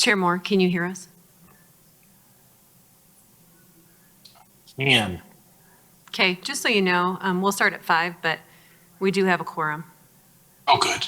Chair Moore, can you hear us? Ian. Okay, just so you know, we'll start at 5, but we do have a quorum. Oh, good.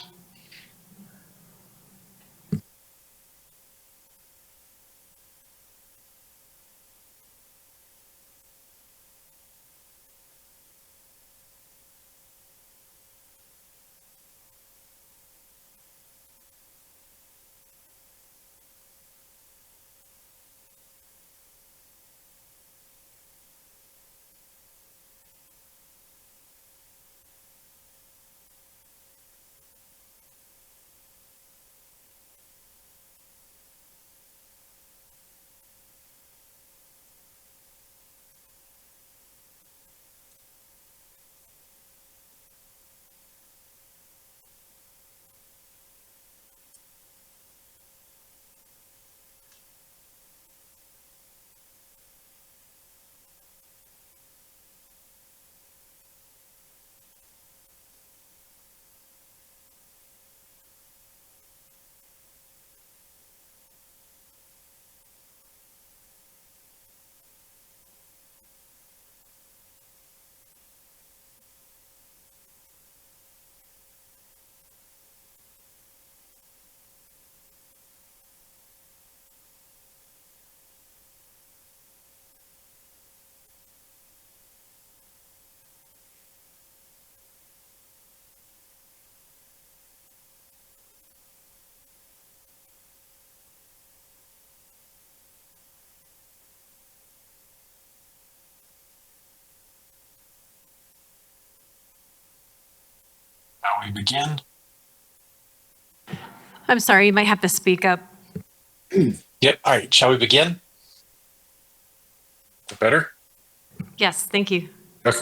Shall we begin? I'm sorry, you might have to speak up. Yep. All right. Shall we begin? Better? Yes, thank you. Okay.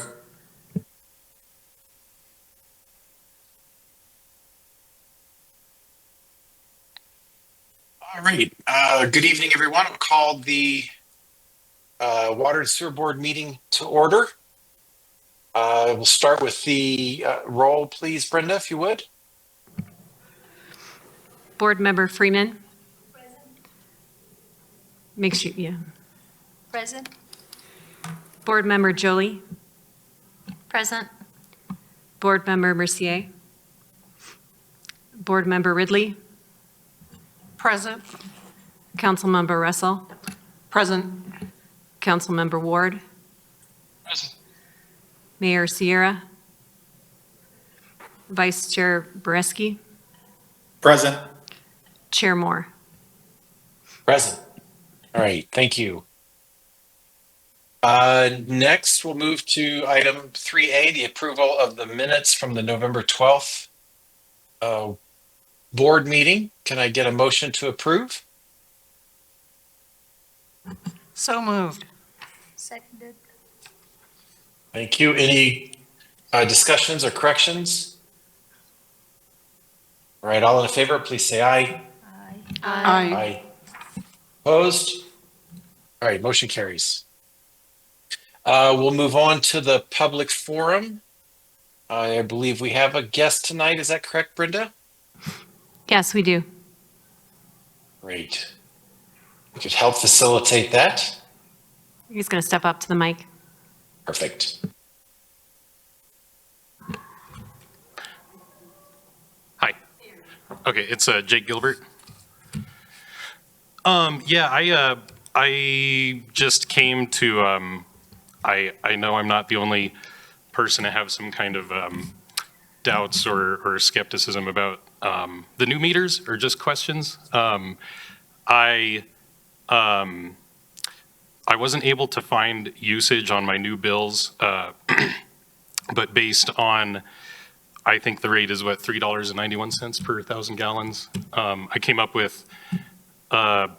All right. Good evening, everyone. I'll call the Water and Sewer Board meeting to order. We'll start with the roll, please, Brenda, if you would. Board Member Freeman? Present. Make sure, yeah. Present. Board Member Jolie? Present. Board Member Mercier? Board Member Ridley? Present. Councilmember Russell? Present. Councilmember Ward? Present. Mayor Sierra? Vice Chair Boreski? Present. Chair Moore? Present. All right. Thank you. Next, we'll move to item 3A, the approval of the minutes from the November 12th board meeting. Can I get a motion to approve? So moved. Seconded. Thank you. Any discussions or corrections? All right, all in favor, please say aye. Aye. Aye. Opposed? All right, motion carries. We'll move on to the public forum. I believe we have a guest tonight. Is that correct, Brenda? Yes, we do. Great. We could help facilitate that. He's going to step up to the mic. Perfect. Hi. Okay, it's Jake Gilbert. Yeah, I just came to I know I'm not the only person to have some kind of doubts or skepticism about the new meters or just questions. I wasn't able to find usage on my new bills, but based on, I think the rate is what, $3.91 per 1,000 gallons. I came up with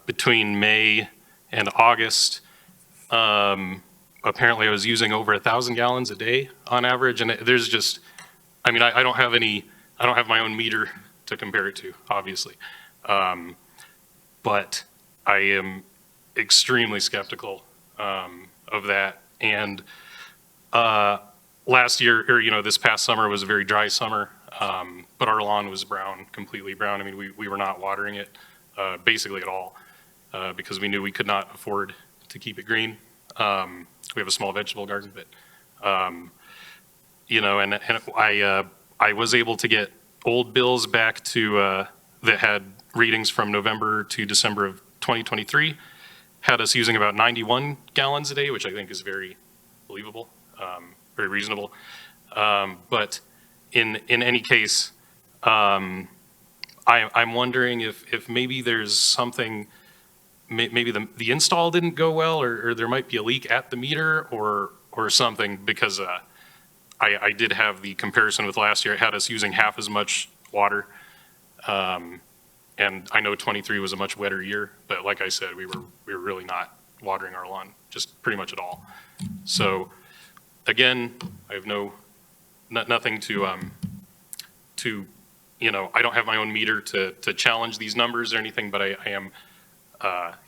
between May and August, apparently I was using over 1,000 gallons a day on average. And there's just, I mean, I don't have my own meter to compare it to, obviously. But I am extremely skeptical of that. And last year, or this past summer was a very dry summer, but our lawn was brown, completely brown. I mean, we were not watering it. basically at all, because we knew we could not afford to keep it green. We have a small vegetable garden, but, and I was able to get old bills back to, that had readings from November to December of 2023, had us using about 91 gallons a day, which I think is very believable, very reasonable. But in any case, I'm wondering if maybe there's something, maybe the install didn't go well, or there might be a leak at the meter or something, because I did have the comparison with last year. It had us using half as much water. And I know 23 was a much wetter year, but like I said, we were really not watering our lawn, just pretty much at all. So again, I have nothing to, I don't have my own meter to challenge these numbers or anything, but I am,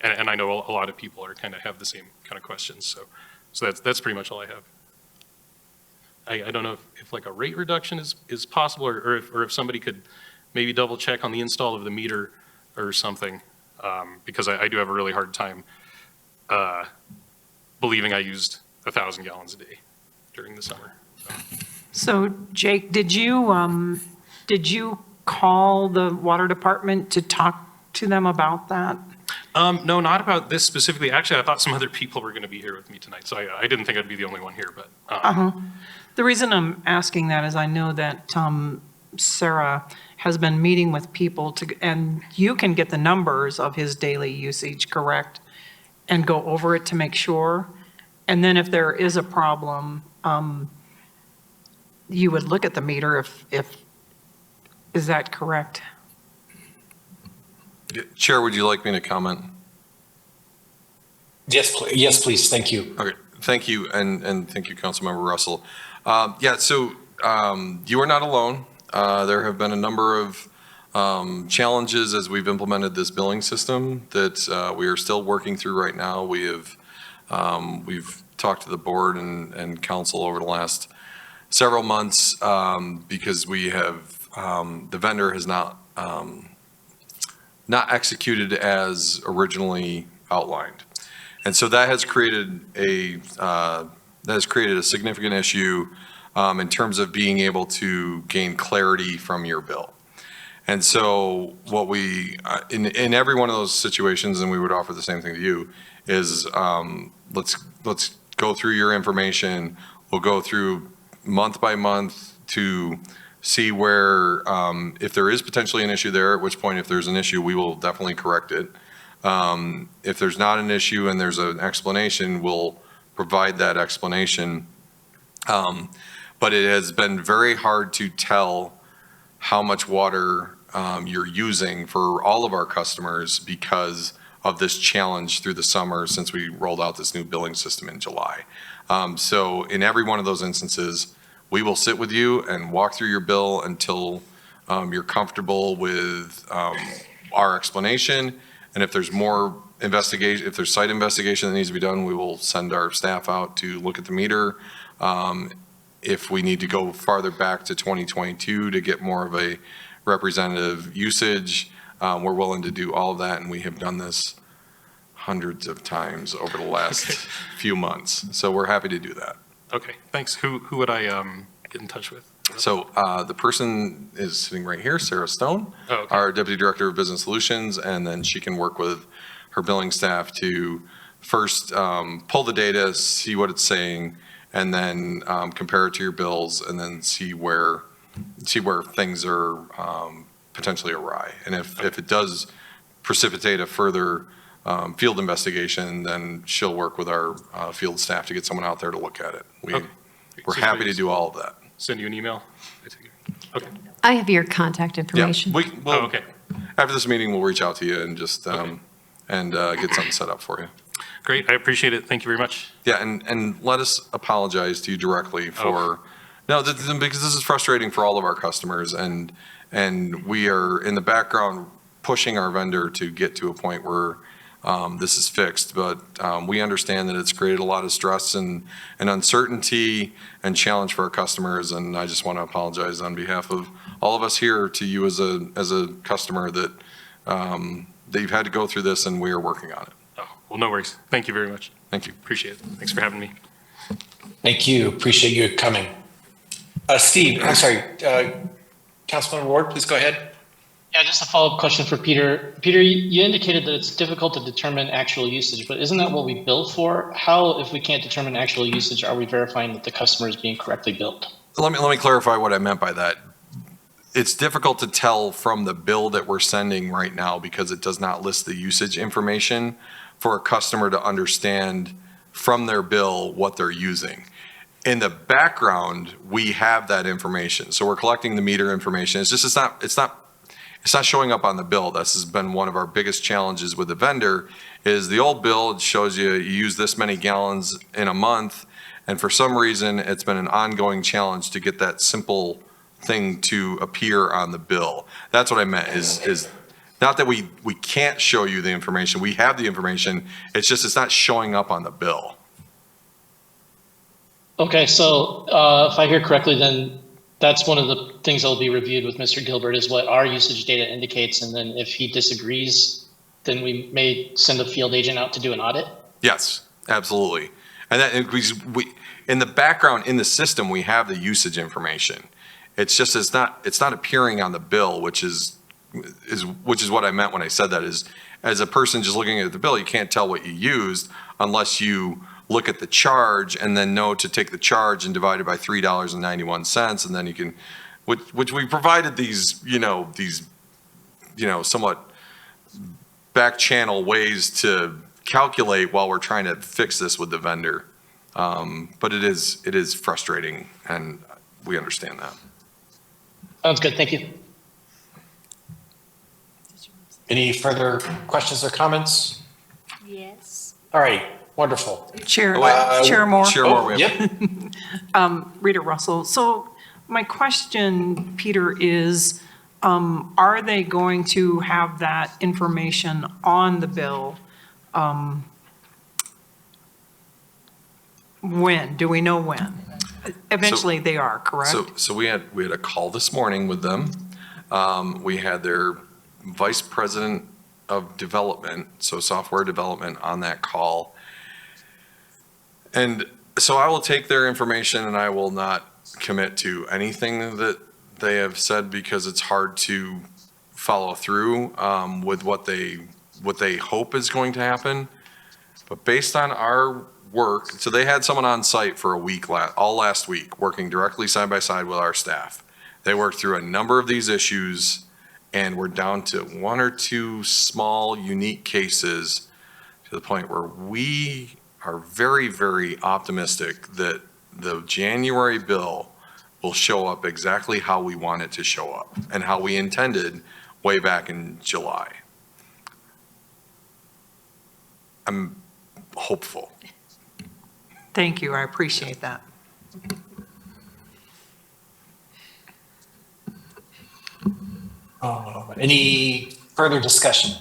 and I know a lot of people are kind of have the same kind of questions. So that's pretty much all I have. I don't know if like a rate reduction is possible, or if somebody could maybe double check on the install of the meter or something, because I do have a really hard time believing I used 1,000 gallons a day during the summer. So Jake, did you call the water department to talk to them about that? No, not about this specifically. Actually, I thought some other people were going to be here with me tonight, so I didn't think I'd be the only one here, but. The reason I'm asking that is I know that Sarah has been meeting with people and you can get the numbers of his daily usage, correct? And go over it to make sure. And then if there is a problem, you would look at the meter is that correct? Chair, would you like me to comment? Yes, please. Thank you. Okay, thank you, and thank you, Councilmember Russell. So you are not alone. There have been a number of challenges as we've implemented this billing system that we are still working through right now. We've talked to the board and council over the last several months because we have the vendor has not executed as originally outlined, and so that has created a significant issue in terms of being able to gain clarity from your bill. And so what we, in every one of those situations, and we would offer the same thing to you, is let's go through your information. We'll go through month by month to see where, if there is potentially an issue there, at which point if there's an issue, we will definitely correct it. If there's not an issue and there's an explanation, we'll provide that explanation. But it has been very hard to tell how much water you're using for all of our customers because of this challenge through the summer since we rolled out this new billing system in July. So in every one of those instances, we will sit with you and walk through your bill until you're comfortable with our explanation. And if there's more investigation, if there's site investigation that needs to be done, we will send our staff out to look at the meter. If we need to go farther back to 2022 to get more of a representative usage, we're willing to do all of that, and we have done this hundreds of times over the last few months. So we're happy to do that. Okay, thanks. Who would I get in touch with? So the person is sitting right here, Sarah Stone, Oh, okay. our Deputy Director of Business Solutions, and then she can work with her billing staff to first pull the data, see what it's saying, and then compare it to your bills, and then see where things are potentially awry. And if it does precipitate a further field investigation, then she'll work with our field staff to get someone out there to look at it. Okay. We're So happy to please do all of that. Send you an email? I take it. Okay. I have your contact Yeah, information. Oh, okay. After this meeting, we'll reach out to you and just Okay. get something set up for you. Great, I appreciate it. Thank you very much. Yeah, and let us apologize to you directly for, no, because this is frustrating for all of our customers, and we are in the background pushing our vendor to get to a point where this is fixed, but we understand that it's created a lot of stress and uncertainty and challenge for our customers, and I just want to apologize on behalf of all of us here to you as a customer that that you've had to go through this, and we are working on it. Oh, well, no worries. Thank you very much. Thank you. Appreciate it. Thanks for having me. Thank you. Appreciate you coming. Steve, I'm sorry, Councilman Ward, please go ahead. Yeah, just a follow-up question for Peter. Peter, you indicated that it's difficult to determine actual usage, but isn't that what we bill for? How, if we can't determine actual usage, are we verifying that the customer is being correctly billed? Let me clarify what I meant by that. It's difficult to tell from the bill that we're sending right now because it does not list the usage information for a customer to understand from their bill what they're using. In the background, we have that information. So we're collecting the meter information. It's not showing up on the bill. This has been one of our biggest challenges with the vendor is the old bill, it shows you use this many gallons in a month. And for some reason, it's been an ongoing challenge to get that simple thing to appear on the bill. That's what I meant is not that we can't show you the information. We have the information. It's just, it's not showing up on the bill. Okay, so if I hear correctly, then that's one of the things that will be reviewed with Mr. Gilbert is what our usage data indicates. And then if he disagrees, then we may send a field agent out to do an audit. Yes, absolutely. And that we in the background in the system, we have the usage information. It's just, it's not appearing on the bill, which is what I meant when I said that is, as a person just looking at the bill, you can't tell what you used unless you look at the charge and then know to take the charge and divide it by $3.91. And then you can, which we provided these somewhat back channel ways to calculate while we're trying to fix this with the vendor. But it is frustrating and we understand that. Sounds good. Thank you. Any further questions or comments? Yes. All right, wonderful. Chair, Oh, Chair Moore. Chair Moore, we have- Yep. Rita Russell. So my question, Peter, is are they going to have that information on the bill? When? Do we know when? Eventually they are, correct? So we had a call this morning with them. We had their vice president of development, so software development, on that call. And so I will take their information and I will not commit to anything that they have said because it's hard to follow through with what they hope is going to happen. But based on our work, so they had someone on site for a week, all last week, working directly side by side with our staff. They worked through a number of these issues and we're down to one or two small unique cases to the point where we are very, very optimistic that the January bill will show up exactly how we want it to show up and how we intended way back in July. I'm hopeful. Thank you. I appreciate that. Any further discussion?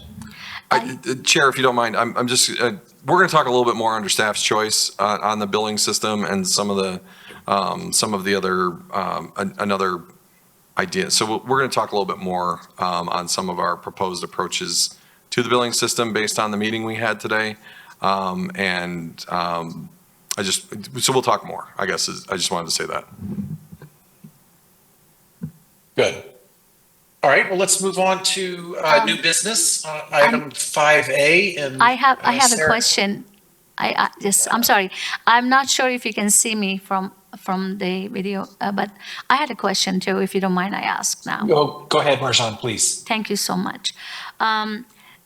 Chair, if you don't mind, I'm just, we're going to talk a little bit more under staff's choice on the billing system and some of the other, another idea. So we're going to talk a little bit more on some of our proposed approaches to the billing system based on the meeting we had today. So we'll talk more, I guess, I just wanted to say that. Good. All right, well, let's move on to new business, item 5A. And I have a Sarah. question. I'm sorry. I'm not sure if you can see me from the video, but I had a question too, if you don't mind, I ask now. Go ahead, Marjan, please. Thank you so much.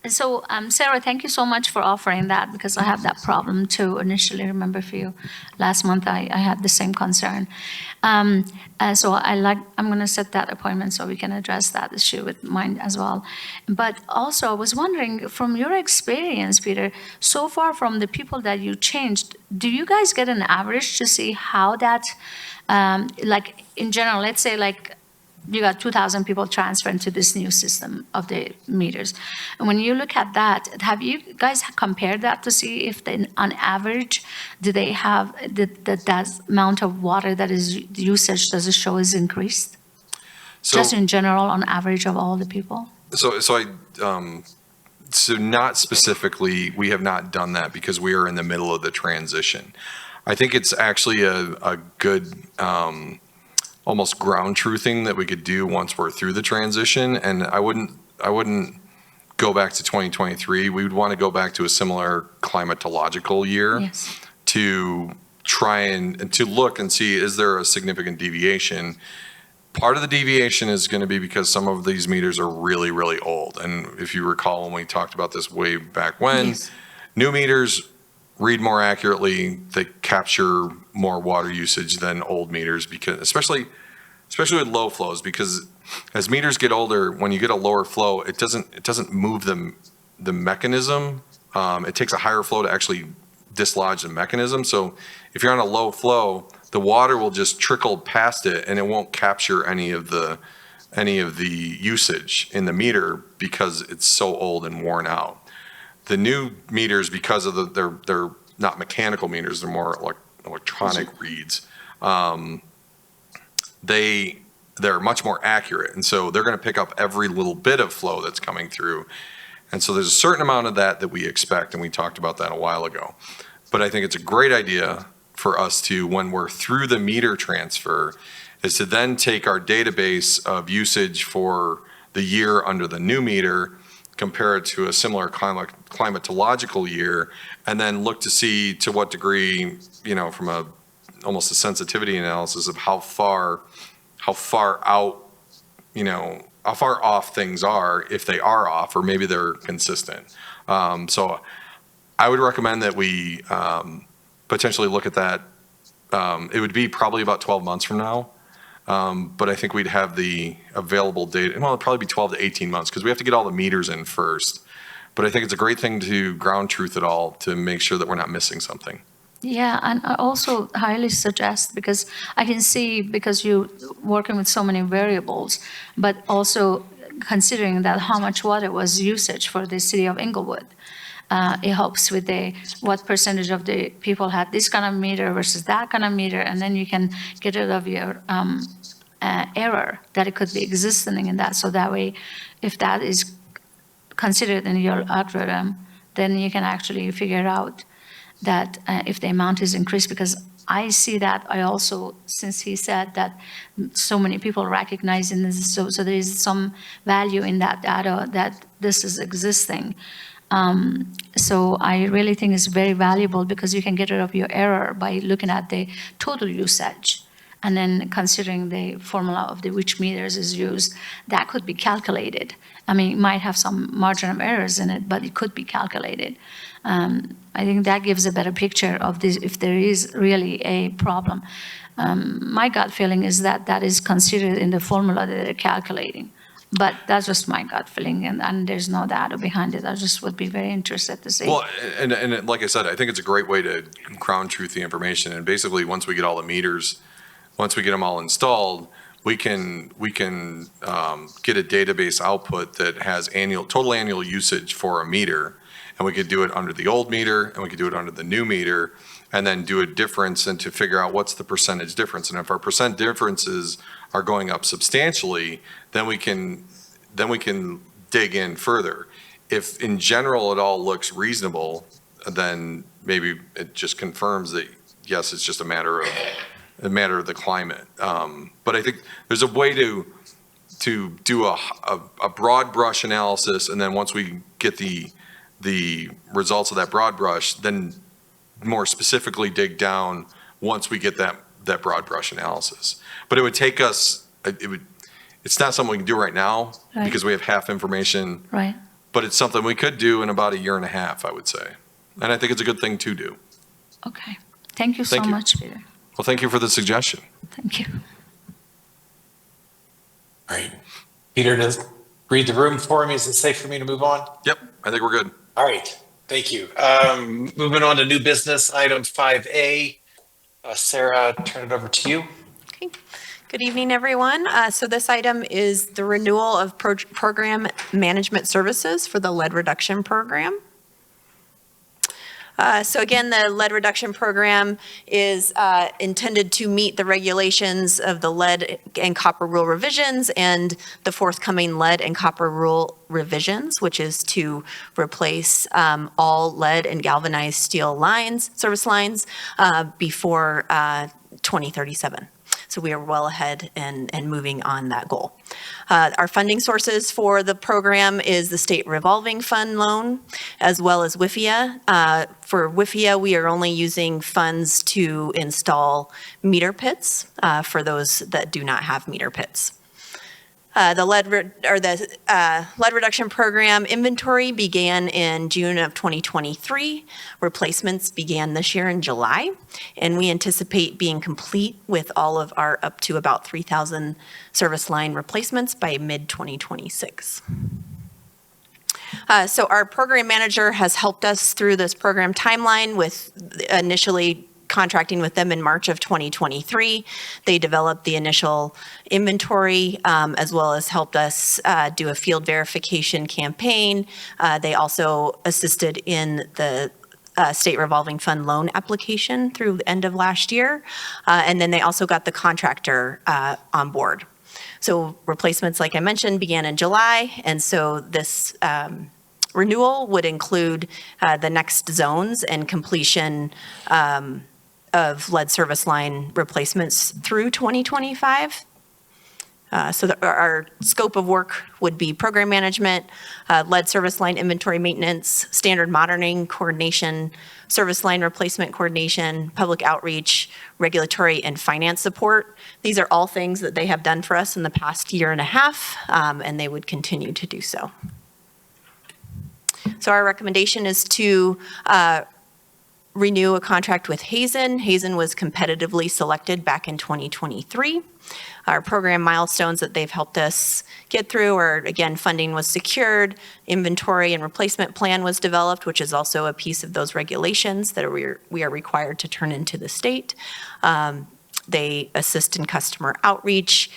Sarah, thank you so much for offering that because I have that problem too. Initially, remember for you, last month I had the same concern. I'm going to set that appointment so we can address that issue with mine as well. But also, I was wondering, from your experience, Peter, so far from the people that you changed, do you guys get an average to see how that, like in general, let's say like you got 2,000 people transferred to this new system of the meters. And when you look at that, have you guys compared that to see if on average, do they have that amount of water that is usage, does it show is increased? So, Just in general, on average of all the people? so I So not specifically, we have not done that because we are in the middle of the transition. I think it's actually a good, almost ground truthing that we could do once we're through the transition. And I wouldn't go back to 2023. We would want to go back to a similar climatological year Yes. to try and to look and see, is there a significant deviation? Part of the deviation is going to be because some of these meters are really, really old. And if you recall, when we talked about this way back when, Yes. new meters read more accurately, they capture more water usage than old meters, because especially with low flows, because as meters get older, when you get a lower flow, it doesn't move the mechanism. It takes a higher flow to actually dislodge the mechanism. So if you're on a low flow, the water will just trickle past it and it won't capture any of the usage in the meter because it's so old and worn out. The new meters, because of they're not mechanical meters, they're more like electronic reads. They're much more accurate, and so they're going to pick up every little bit of flow that's coming through. And so there's a certain amount of that we expect, and we talked about that a while ago. But I think it's a great idea for us to, when we're through the meter transfer, is to then take our database of usage for the year under the new meter, compare it to a similar climatological year, and then look to see to what degree, from almost a sensitivity analysis of how far out, how far off things are, if they are off, or maybe they're consistent. So I would recommend that we potentially look at that. It would be probably about 12 months from now. But I think we'd have the available data, well, it'd probably be 12 to 18 months because we have to get all the meters in first. But I think it's a great thing to ground truth it all to make sure that we're not missing something. Yeah, and I also highly suggest, because I can see, because you're working with so many variables, but also considering that how much water was usage for the city of Englewood. It helps with what percentage of the people had this kind of meter versus that kind of meter, and then you can get rid of your error that it could be existing in that. So that way, if that is considered in your algorithm, then you can actually figure out that if the amount is increased, because I see that. I also, since he said that so many people recognizing this, so there is some value in that data that this is existing. So I really think it's very valuable because you can get rid of your error by looking at the total usage and then considering the formula of which meters is used. That could be calculated. I mean, it might have some margin of errors in it, but it could be calculated. I think that gives a better picture of this, if there is really a problem. My gut feeling is that is considered in the formula that they're calculating. But that's just my gut feeling, and there's no data behind it. I just would be very interested to see. Well, and like I said, I think it's a great way to ground truth the information. And basically, once we get all the meters, once we get them all installed, we can get a database output that has total annual usage for a meter. And we could do it under the old meter, and we could do it under the new meter, and then do a difference and to figure out what's the percentage difference. And if our percent differences are going up substantially, then we can dig in further. If in general it all looks reasonable, then maybe it just confirms that, yes, it's just a matter of the climate. But I think there's a way to do a broad brush analysis, and then once we get the results of that broad brush, then more specifically dig down once we get that broad brush analysis. But it would take us, it's not something we can do right now Right. because we have half information, Right. but it's something we could do in about a year and a half, I would say. And I think it's a good thing to do. Okay. Thank you so Thank you. much, Peter. Well, thank you for the suggestion. Thank you. All right. Peter, to read the room for me, is it safe for me to move on? Yep, I think we're good. All right. Thank you. Moving on to new business, item 5A. Sarah, turn it over to you. Okay. Good evening, everyone. So this item is the renewal of program management services for the lead reduction program. So again, the lead reduction program is intended to meet the regulations of the lead and copper rule revisions and the forthcoming lead and copper rule revisions, which is to replace all lead and galvanized steel lines, service lines, before 2037. So we are well ahead and moving on that goal. Our funding sources for the program is the state revolving fund loan, as well as WIFIA. For WIFIA, we are only using funds to install meter pits for those that do not have meter pits. The lead reduction program inventory began in June of 2023. Replacements began this year in July, and we anticipate being complete with all of our up to about 3,000 service line replacements by mid-2026. So our program manager has helped us through this program timeline with initially contracting with them in March of 2023. They developed the initial inventory, as well as helped us do a field verification campaign. They also assisted in the state revolving fund loan application through the end of last year. And then they also got the contractor on board. So replacements, like I mentioned, began in July. And so this renewal would include the next zones and completion of lead service line replacements through 2025. So our scope of work would be program management, lead service line inventory maintenance, standard monitoring coordination, service line replacement coordination, public outreach, regulatory and finance support. These are all things that they have done for us in the past year and a half, and they would continue to do so. So our recommendation is to renew a contract with Hazen. Hazen was competitively selected back in 2023. Our program milestones that they've helped us get through are, again, funding was secured, inventory and replacement plan was developed, which is also a piece of those regulations that we are required to turn into the state. They assist in customer outreach.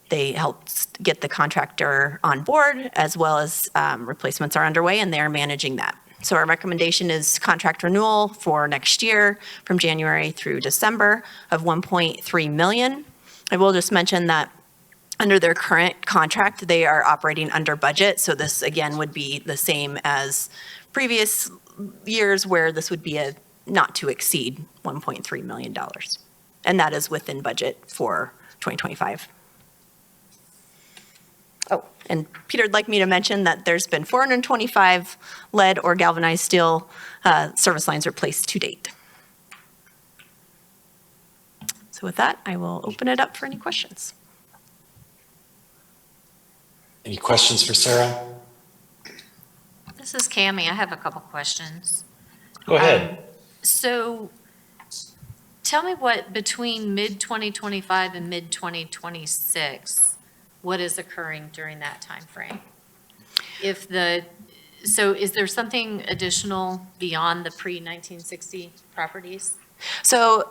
They helped get the contractor on board, as well as replacements are underway, and they are managing that. So our recommendation is contract renewal for next year from January through December of $1.3 million. I will just mention that under their current contract, they are operating under budget. So this, again, would be the same as previous years where this would be a not to exceed $1.3 million. And that is within budget for 2025. Oh, and Pieter would like me to mention that there's been 425 lead or galvanized steel service lines replaced to date. So with that, I will open it up for any questions. Any questions for Sarah? This is Cammie. I have a couple questions. Go ahead. So tell me what, between mid-2025 and mid-2026, what is occurring during that time frame? So is there something additional beyond the pre-1960 properties? So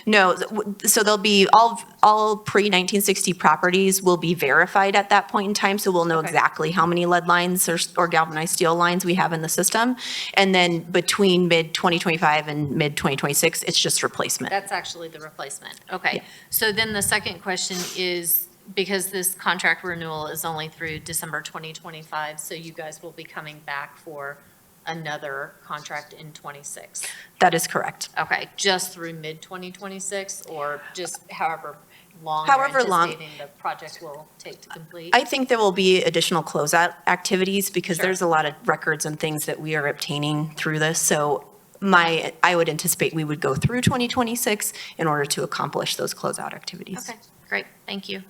no, so there'll be all pre-1960 properties will be verified at that point in time. So we'll know Okay. exactly how many lead lines or galvanized steel lines we have in the system. And then between mid-2025 and mid-2026, it's just replacement. That's actually the replacement. Okay. Yeah. So then the second question is, because this contract renewal is only through December 2025, so you guys will be coming back for another contract in '26? That is correct. Okay, just through mid-2026, or just however long you're However long. anticipating the project will take to complete? I think there will be additional closeout activities because Sure. there's a lot of records and things that we are obtaining through this. So I would anticipate we would go through 2026 in order to accomplish those closeout activities. Okay, great, thank you.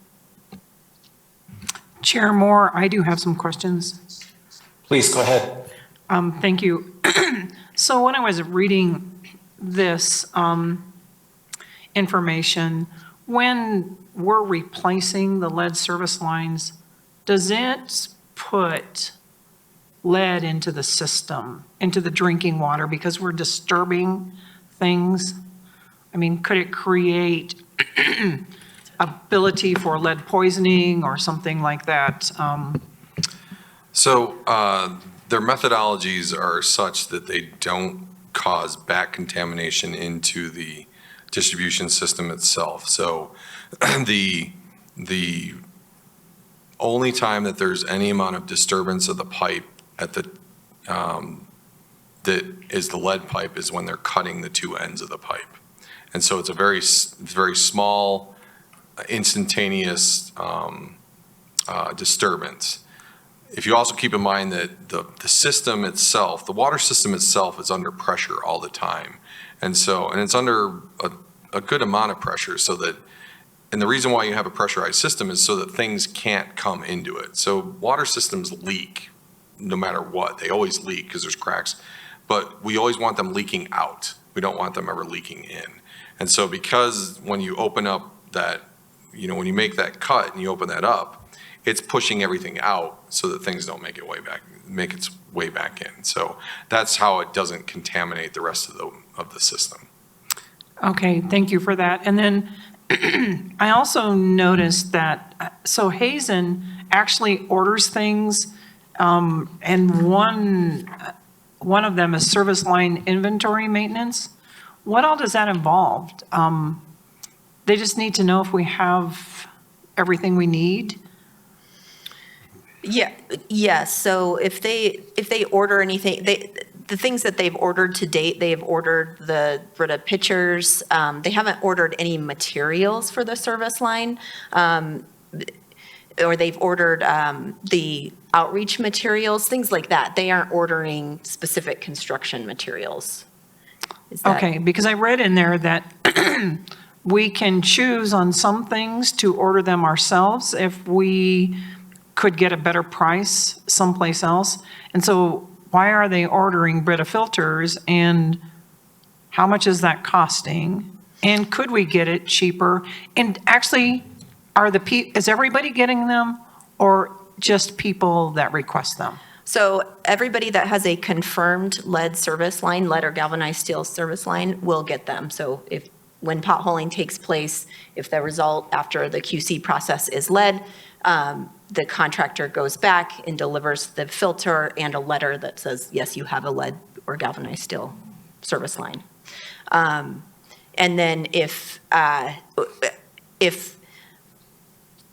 Chair Moore, I do have some questions. Please, go ahead. Thank you. So when I was reading this information, when we're replacing the lead service lines, does it put lead into the system, into the drinking water, because we're disturbing things? I mean, could it create ability for lead poisoning or something like that? So their methodologies are such that they don't cause back contamination into the distribution system itself. So the only time that there's any amount of disturbance of the pipe at the that is the lead pipe is when they're cutting the two ends of the pipe. And so it's a very small, instantaneous disturbance. If you also keep in mind that the system itself, the water system itself is under pressure all the time. And it's under a good amount of pressure and the reason why you have a pressurized system is so that things can't come into it. So water systems leak no matter what. They always leak because there's cracks, but we always want them leaking out. We don't want them ever leaking in. And so because when you open up that, when you make that cut and you open that up, it's pushing everything out so that things don't make its way back in. So that's how it doesn't contaminate the rest of the system. Okay, thank you for that. And then I also noticed that, so Hazen actually orders things, and one of them is service line inventory maintenance. What all does that involve? They just need to know if we have everything we need? Yes. So if they order anything, the things that they've ordered to date, they've ordered the Brita pitchers. They haven't ordered any materials for the service line, or they've ordered the outreach materials, things like that. They aren't ordering specific construction materials. Okay, because I read in there that we can choose on some things to order them ourselves if we could get a better price someplace else. And so why are they ordering Brita filters, and how much is that costing? And could we get it cheaper? And actually, is everybody getting them, or just people that request them? So everybody that has a confirmed lead service line, lead or galvanized steel service line, will get them. So when potholing takes place, if the result after the QC process is lead, the contractor goes back and delivers the filter and a letter that says, yes, you have a lead or galvanized steel service line. And then if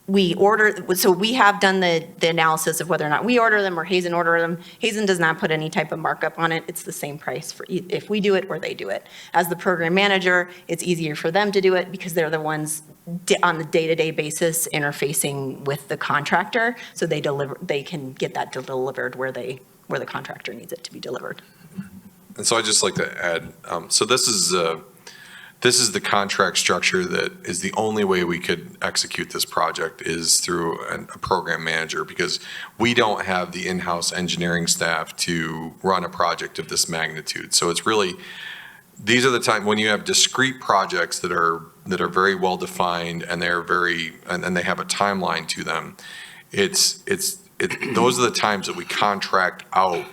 we order, so we have done the analysis of whether or not we order them or Hazen order them. Hazen does not put any type of markup on it. It's the same price for if we do it or they do it. As the program manager, it's easier for them to do it because they're the ones on the day-to-day basis interfacing with the contractor. So they can get that delivered where the contractor needs it to be delivered. And so I'd just like to add, so this is the contract structure that is the only way we could execute this project is through a program manager, because we don't have the in-house engineering staff to run a project of this magnitude. So it's really, these are the time when you have discrete projects that are very well defined and and they have a timeline to them. Those are the times that we contract out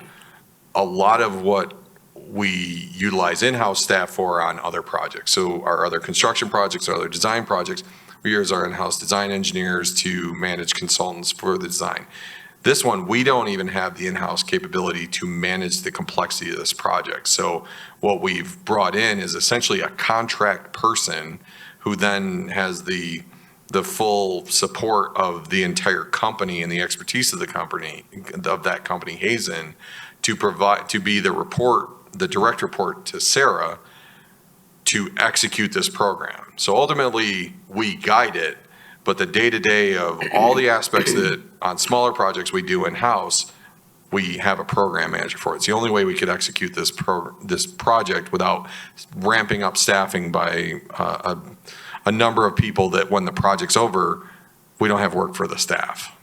a lot of what we utilize in-house staff for on other projects. So our other construction projects, our other design projects, we use our in-house design engineers to manage consultants for the design. This one, we don't even have the in-house capability to manage the complexity of this project. So what we've brought in is essentially a contract person who then has the full support of the entire company and the expertise of that company, Hazen, to be the direct report to Sarah to execute this program. So ultimately, we guide it, but the day-to-day of all the aspects that on smaller projects we do in-house, we have a program manager for it. It's the only way we could execute this project without ramping up staffing by a number of people that when the project's over, we don't have work for the staff.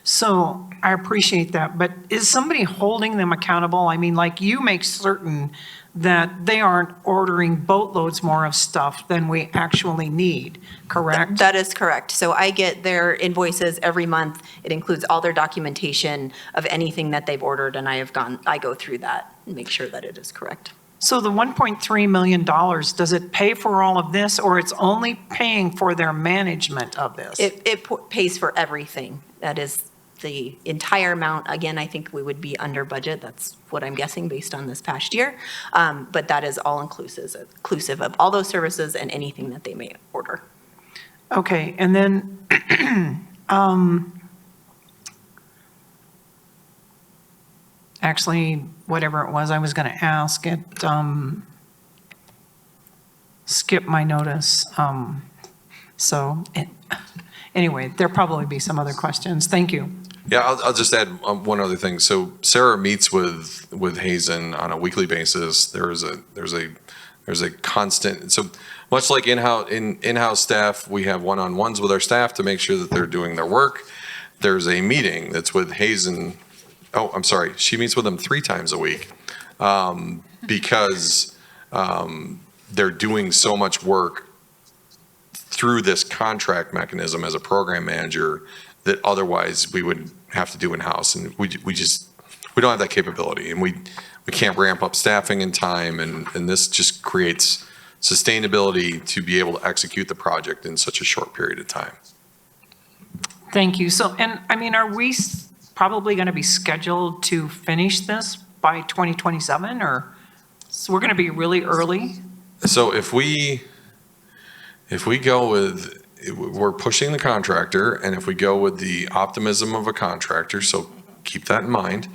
So I appreciate that, but is somebody holding them accountable? I mean, like, you make certain that they aren't ordering boatloads more of stuff than we actually need, correct? That is correct. So I get their invoices every month. It includes all their documentation of anything that they've ordered, and I go through that and make sure that it is correct. So the $1.3 million, does it pay for all of this, or it's only paying for their management of this? It pays for everything that is the entire amount, again, I think we would be under budget. That's what I'm guessing based on this past year. But that is all inclusive of all those services and anything that they may order. Okay, and then, actually, whatever it was I was going to ask, it skipped my notice. Anyway, there'll probably be some other questions. Thank you. Yeah, I'll just add one other thing. So Sarah meets with Hazen on a weekly basis. There's a constant, so much like in-house staff, we have one-on-ones with our staff to make sure that they're doing their work. There's a meeting that's with Hazen. Oh, I'm sorry. She meets with them 3 times a week because they're doing so much work through this contract mechanism as a program manager that otherwise we would have to do in-house. And we don't have that capability, and we can't ramp up staffing in time. And this just creates sustainability to be able to execute the project in such a short period of time. Thank you. So, and I mean, are we probably going to be scheduled to finish this by 2027, or so we're going to be really early? So if we go with, we're pushing the contractor, and if we go with the optimism of a contractor, so keep that in mind,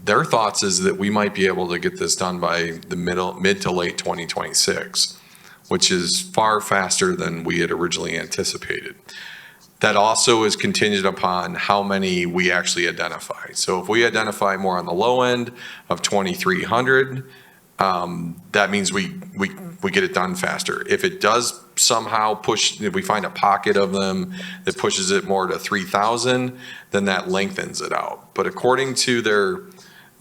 their thoughts is that we might be able to get this done by the mid to late 2026, which is far faster than we had originally anticipated. That also is contingent upon how many we actually identify. So if we identify more on the low end of 2,300, that means we get it done faster. If it does somehow push, if we find a pocket of them that pushes it more to 3,000, then that lengthens it out. But according to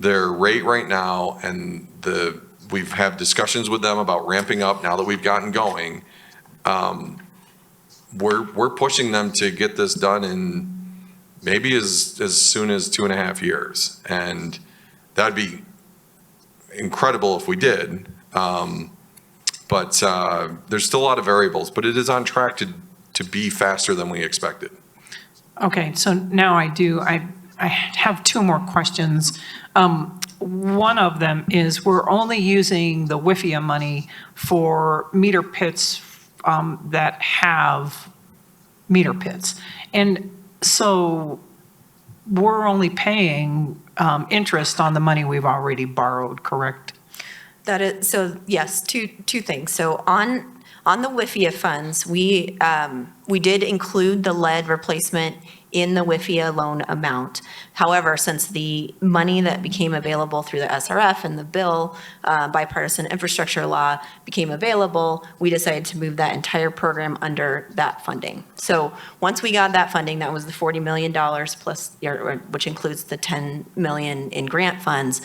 their rate right now, and we've had discussions with them about ramping up now that we've gotten going, we're pushing them to get this done in maybe as soon as 2.5 years. And that'd be incredible if we did. But there's still a lot of variables, but it is on track to be faster than we expected. Okay, so now I have 2 more questions. One of them is we're only using the WIFIA money for meter pits that have meter pits. And so we're only paying interest on the money we've already borrowed, correct? That is, so yes, two things. So on the WIFIA funds, we did include the lead replacement in the WIFIA loan amount. However, since the money that became available through the SRF and the bill, bipartisan infrastructure law became available, we decided to move that entire program under that funding. So once we got that funding, that was the $40 million plus, which includes the $10 million in grant funds.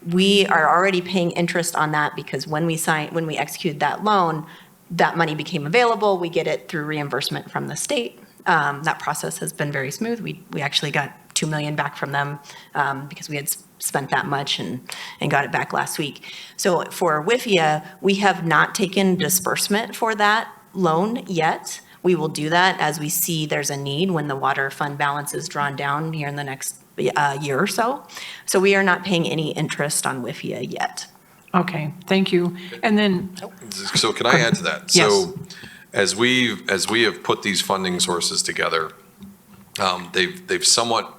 We are already paying interest on that because when we executed that loan, that money became available. We get it through reimbursement from the state. That process has been very smooth. We actually got $2 million back from them because we had spent that much and got it back last week. So for WIFIA, we have not taken disbursement for that loan yet. We will do that as we see there's a need when the water fund balance is drawn down here in the next year or so. So we are not paying any interest on WIFIA yet. Okay, thank you. And then, So can I add to that? Yes. So as we have put these funding sources together, they've somewhat,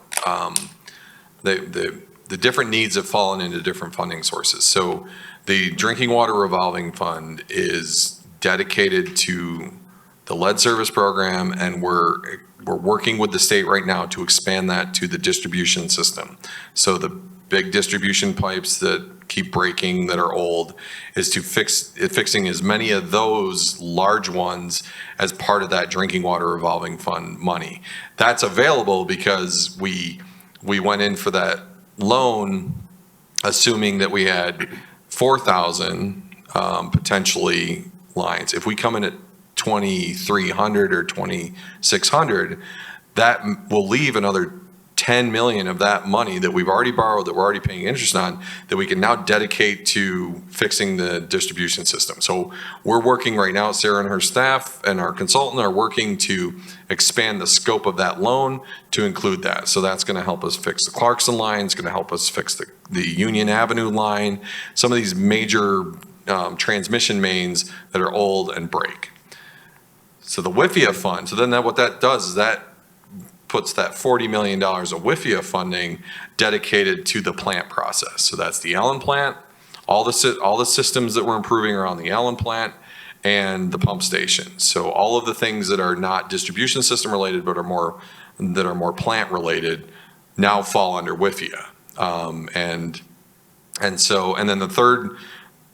the different needs have fallen into different funding sources. So the drinking water revolving fund is dedicated to the lead service program, and we're working with the state right now to expand that to the distribution system. So the big distribution pipes that keep breaking that are old is to fixing as many of those large ones as part of that drinking water revolving fund money. That's available because we went in for that loan assuming that we had 4,000 potentially lines. If we come in at 2,300 or 2,600, that will leave another 10 million of that money that we've already borrowed, that we're already paying interest on, that we can now dedicate to fixing the distribution system. So we're working right now, Sarah and her staff and our consultant are working to expand the scope of that loan to include that. So that's going to help us fix the Clarkson line, it's going to help us fix the Union Avenue line, some of these major transmission mains that are old and break. So the WIFIA fund, so then what that does is that puts that $40 million of WIFIA funding dedicated to the plant process. So that's the Allen plant, all the systems that we're improving are on the Allen plant, and the pump station. So all of the things that are not distribution system related, but are more plant related, now fall under WIFIA. And then the third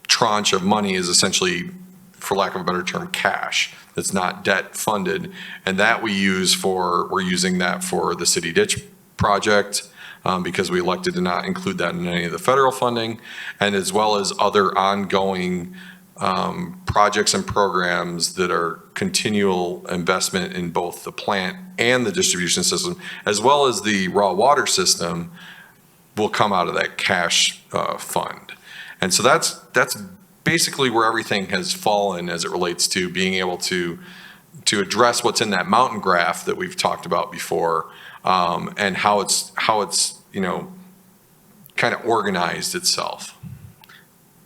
tranche of money is essentially, for lack of a better term, cash. That's not debt funded, and that we're using that for the city ditch project because we elected to not include that in any of the federal funding, and as well as other ongoing projects and programs that are continual investment in both the plant and the distribution system, as well as the raw water system, will come out of that cash fund. And so that's basically where everything has fallen as it relates to being able to address what's in that mountain graph that we've talked about before, and how it's kind of organized itself.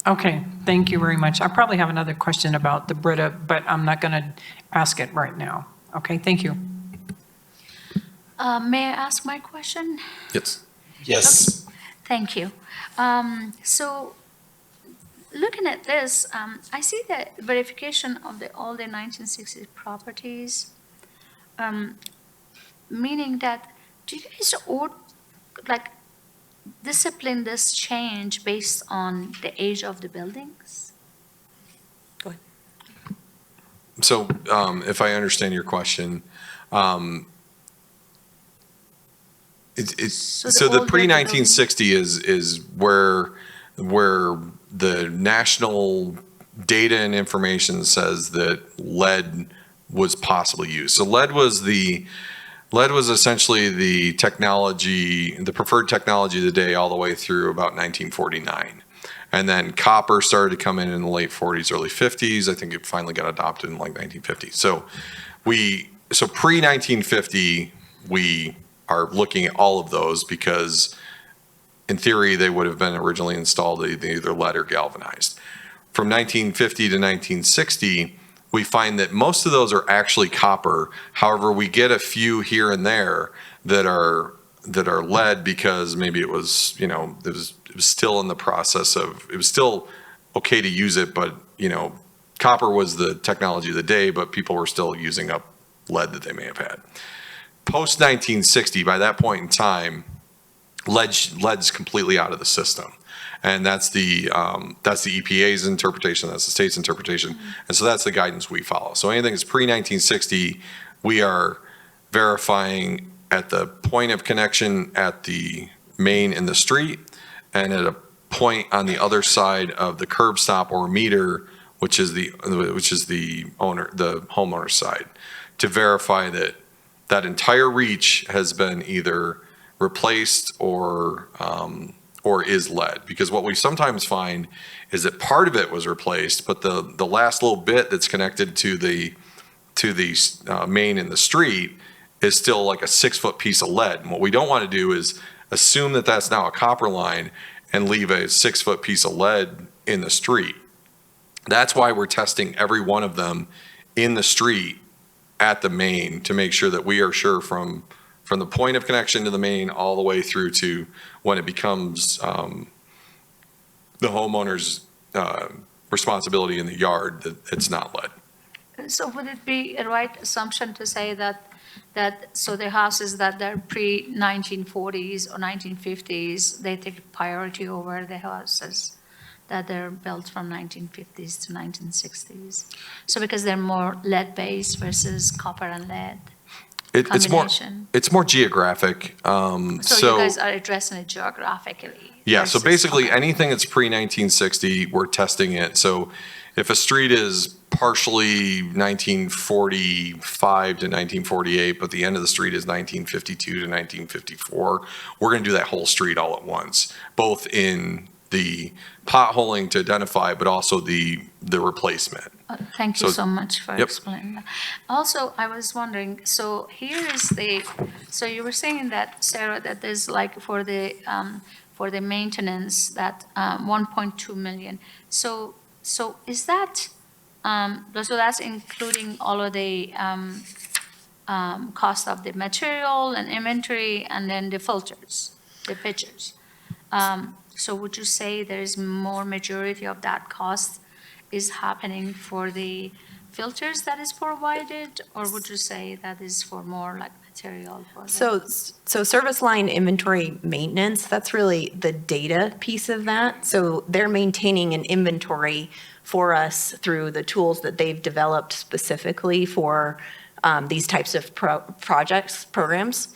Okay, thank you very much. I probably have another question about the Brita, but I'm not going to ask it right now. Okay, thank you. May I ask my question? Yes. Yes. Thank you. So looking at this, I see the verification of all the 1960s properties, meaning that do you guys discipline this change based on the age of the buildings? Go ahead. So if I understand your question, So the older the pre-1960 is where the national data and information says that lead was possibly used. So lead was essentially the technology, the preferred technology of the day all the way through about 1949. And then copper started to come in the late 40s, early 50s. I think it finally got adopted in like 1950. So pre-1950, we are looking at all of those because in theory, they would have been originally installed either lead or galvanized. From 1950 to 1960, we find that most of those are actually copper. However, we get a few here and there that are lead because maybe it was still in the process of, it was still okay to use it, but copper was the technology of the day, but people were still using up lead that they may have had. Post 1960, by that point in time, lead's completely out of the system, and that's the EPA's interpretation, that's the state's interpretation, and so that's the guidance we follow. So anything that's pre-1960, we are verifying at the point of connection at the main in the street, and at a point on the other side of the curb stop or meter, which is the homeowner's side, to verify that entire reach has been either replaced or is lead. Because what we sometimes find is that part of it was replaced, but the last little bit that's connected to the main in the street is still like a 6-foot piece of lead. And what we don't want to do is assume that that's now a copper line and leave a 6-foot piece of lead in the street. That's why we're testing every one of them in the street at the main to make sure that we are sure from the point of connection to the main all the way through to when it becomes the homeowner's responsibility in the yard that it's not lead. So would it be a right assumption to say that so the houses that are pre-1940s or 1950s, they take priority over the houses that they're built from 1950s to 1960s? So because they're more lead-based versus copper and lead combination? It's more geographic. So you guys are addressing it geographically? Yeah, so versus basically copper. anything that's pre-1960, we're testing it. So if a street is partially 1945 to 1948, but the end of the street is 1952 to 1954, we're going to do that whole street all at once, both in the potholing to identify, but also the replacement. Thank you So- so much for Yep. explaining that. Also, I was wondering, so here is so you were saying that, Sarah, that there's like for the maintenance, that 1.2 million. So is that, so that's including all of the cost of the material and inventory and then the filters, the pitchers? So would you say there is more majority of that cost is happening for the filters that is provided? Or would you say that is for more like material for the? So service line inventory maintenance, that's really the data piece of that. So they're maintaining an inventory for us through the tools that they've developed specifically for these types of programs.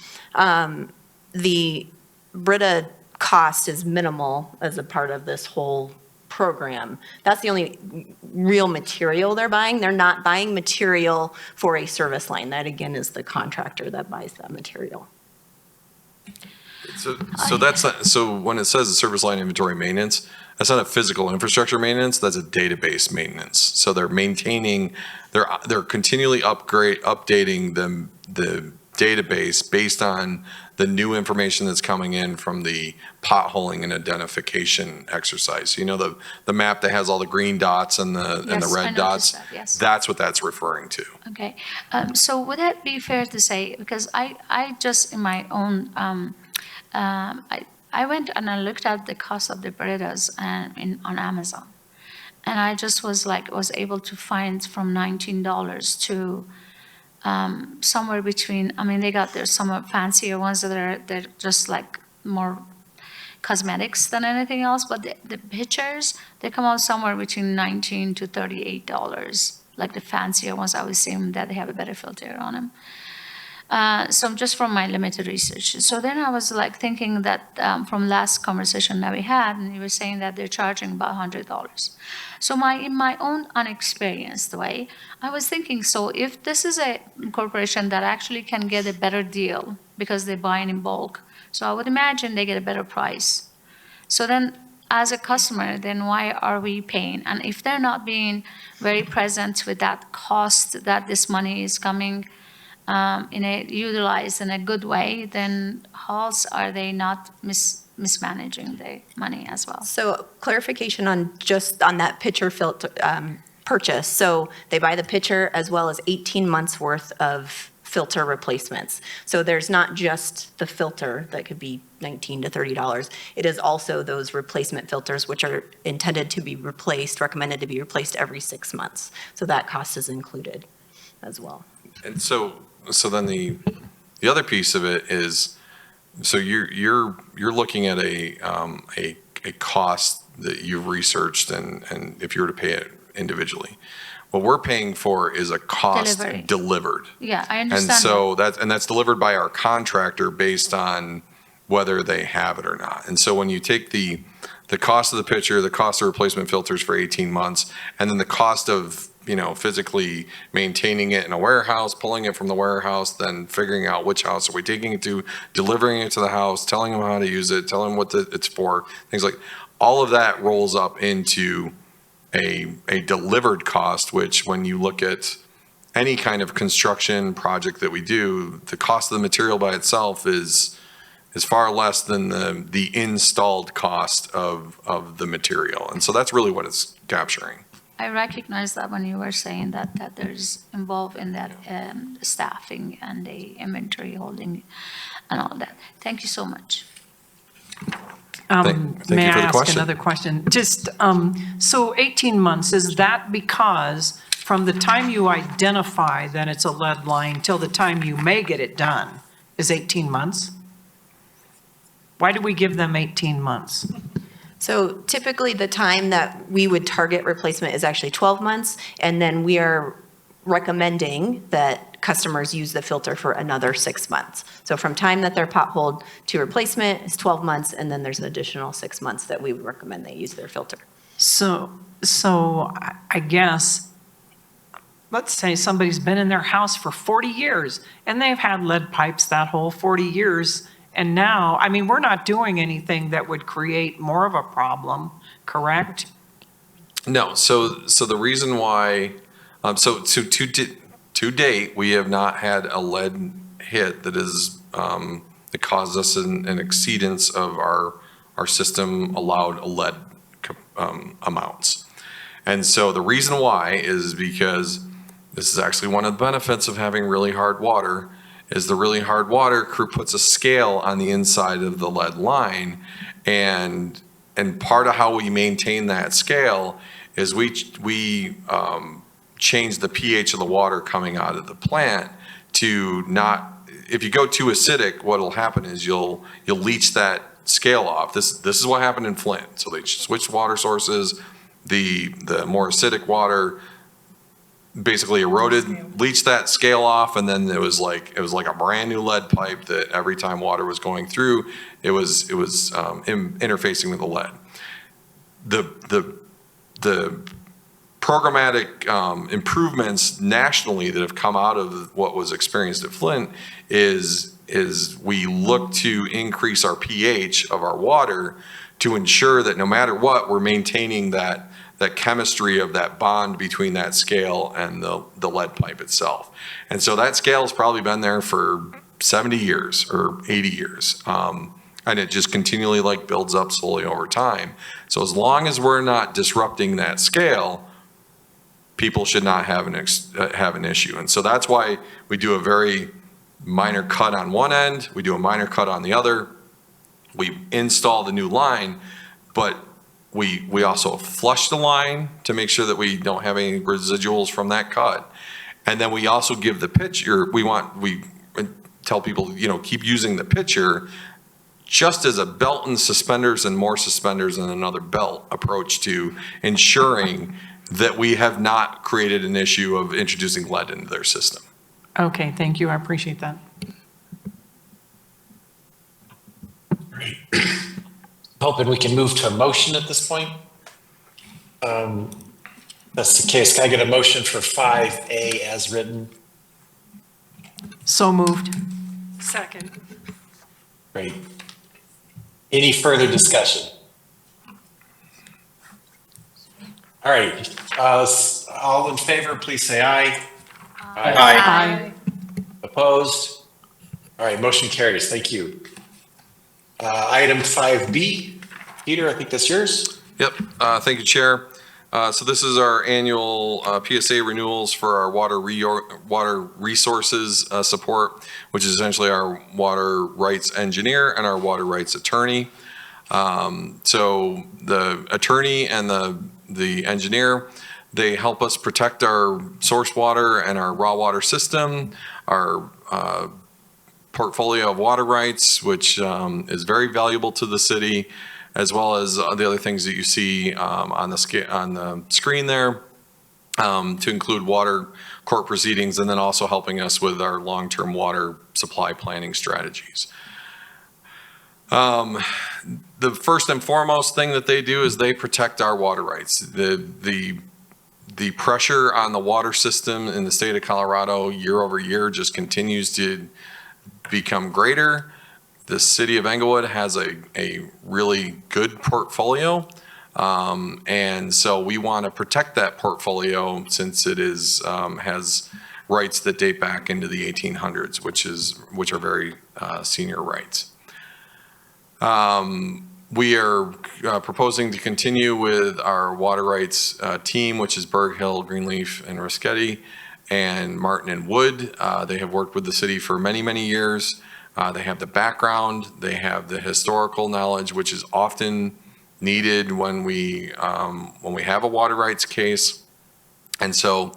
The Brita cost is minimal as a part of this whole program. That's the only real material they're buying. They're not buying material for a service line. That again is the contractor that buys that material. So that's not, so when it says the service line inventory maintenance, that's not a physical infrastructure maintenance, that's a database maintenance. So they're maintaining, they're continually updating the database based on the new information that's coming in from the potholing and identification exercise. You know, the map that has all the green dots and the Yes, I red noticed dots? that, yes. That's what that's referring to. Okay, so would that be fair to say, because I just in my own, I went and I looked at the cost of the Britas on Amazon. And I just was able to find from $19 to somewhere between, I mean, they got their some fancier ones they're just like more cosmetics than anything else, but the pictures, they come out somewhere between $19 to $38, like the fancier ones. I would assume that they have a better filter on them. So just from my limited research. So then I was like thinking that from last conversation that we had, and you were saying that they're charging about $100. So in my own unexperienced way, I was thinking, so if this is a corporation that actually can get a better deal because they're buying in bulk, so I would imagine they get a better price. So then as a customer, then why are we paying? And if they're not being very present with that cost that this money is coming utilized in a good way, then how else are they not mismanaging the money as well? So clarification on that pitcher filter purchase. So they buy the pitcher as well as 18 months worth of filter replacements. So there's not just the filter that could be $19 to $30. It is also those replacement filters, which are intended to be recommended to be replaced every 6 months. So that cost is included as well. And so then the other piece of it is, so you're looking at a cost that you've researched, and if you were to pay it individually, what we're paying for is a cost Delivery. delivered. Yeah, I And understand. so that's delivered by our contractor based on whether they have it or not. And so when you take the cost of the pitcher, the cost of replacement filters for 18 months, and then the cost of, physically maintaining it in a warehouse, pulling it from the warehouse, then figuring out which house are we taking it to, delivering it to the house, telling them how to use it, telling them what it's for, things like, all of that rolls up into a delivered cost, which when you look at any kind of construction project that we do, the cost of the material by itself is far less than the installed cost of the material. And so that's really what it's capturing. I recognize that when you were saying that there's involved in that staffing and the inventory holding and all that. Thank you so much. Thank May you I for the ask question. another question? Just, so 18 months, is that because from the time you identify that it's a lead line till the time you may get it done is 18 months? Why do we give them 18 months? So typically, the time that we would target replacement is actually 12 months, and then we are recommending that customers use the filter for another 6 months. So from time that they're potholed to replacement is 12 months, and then there's an additional 6 months that we would recommend they use their filter. So I guess, let's say somebody's been in their house for 40 years and they've had lead pipes that whole 40 years. And now, I mean, we're not doing anything that would create more of a problem, correct? No, so the reason why, to date, we have not had a lead hit that that caused us an exceedance of our system allowed lead amounts. And so the reason why is because this is actually one of the benefits of having really hard water, is the really hard water crew puts a scale on the inside of the lead line, and part of how we maintain that scale is we change the pH of the water coming out of the plant to not, if you go too acidic, what'll happen is you'll leach that scale off. This is what happened in Flint. So they switched water sources. The more acidic water basically eroded, leached that scale off, and then it was like a brand new lead pipe that every time water was going through, it was interfacing with the lead. The programmatic improvements nationally that have come out of what was experienced at Flint is we look to increase our pH of our water to ensure that no matter what, we're maintaining that chemistry of that bond between that scale and the lead pipe itself. And so that scale has probably been there for 70 years or 80 years. And it just continually builds up slowly over time. So as long as we're not disrupting that scale, people should not have an issue. And so that's why we do a very minor cut on one end, we do a minor cut on the other, we install the new line, but we also flush the line to make sure that we don't have any residuals from that cut. And then we also give the pitcher, we tell people, keep using the pitcher just as a belt and suspenders and more suspenders and another belt approach to ensuring that we have not created an issue of introducing lead into their system. Okay, thank you. I appreciate that. Hoping we can move to a motion at this point. That's the case. Can I get a motion for 5A as written? So moved. Second. Great. Any further discussion? All right, all in favor, please say aye. Aye. Opposed? All right, motion carries. Thank you. Item 5B, Pieter, I think that's yours. Yep, thank you, Chair. So this is our annual PSA renewals for our water resources support, which is essentially our water rights engineer and our water rights attorney. So the attorney and the engineer, they help us protect our source water and our raw water system, our portfolio of water rights, which is very valuable to the city, as well as the other things that you see on the screen there, to include water court proceedings, and then also helping us with our long-term water supply planning strategies. The first and foremost thing that they do is they protect our water rights. The pressure on the water system in the state of Colorado year over year just continues to become greater. The city of Englewood has a really good portfolio. And so we want to protect that portfolio since it has rights that date back into the 1800s, which are very senior rights. We are proposing to continue with our water rights team, which is Berg Hill, Greenleaf, and Risketti, and Martin and Wood. They have worked with the city for many, many years. They have the background, they have the historical knowledge, which is often needed when we have a water rights case. And so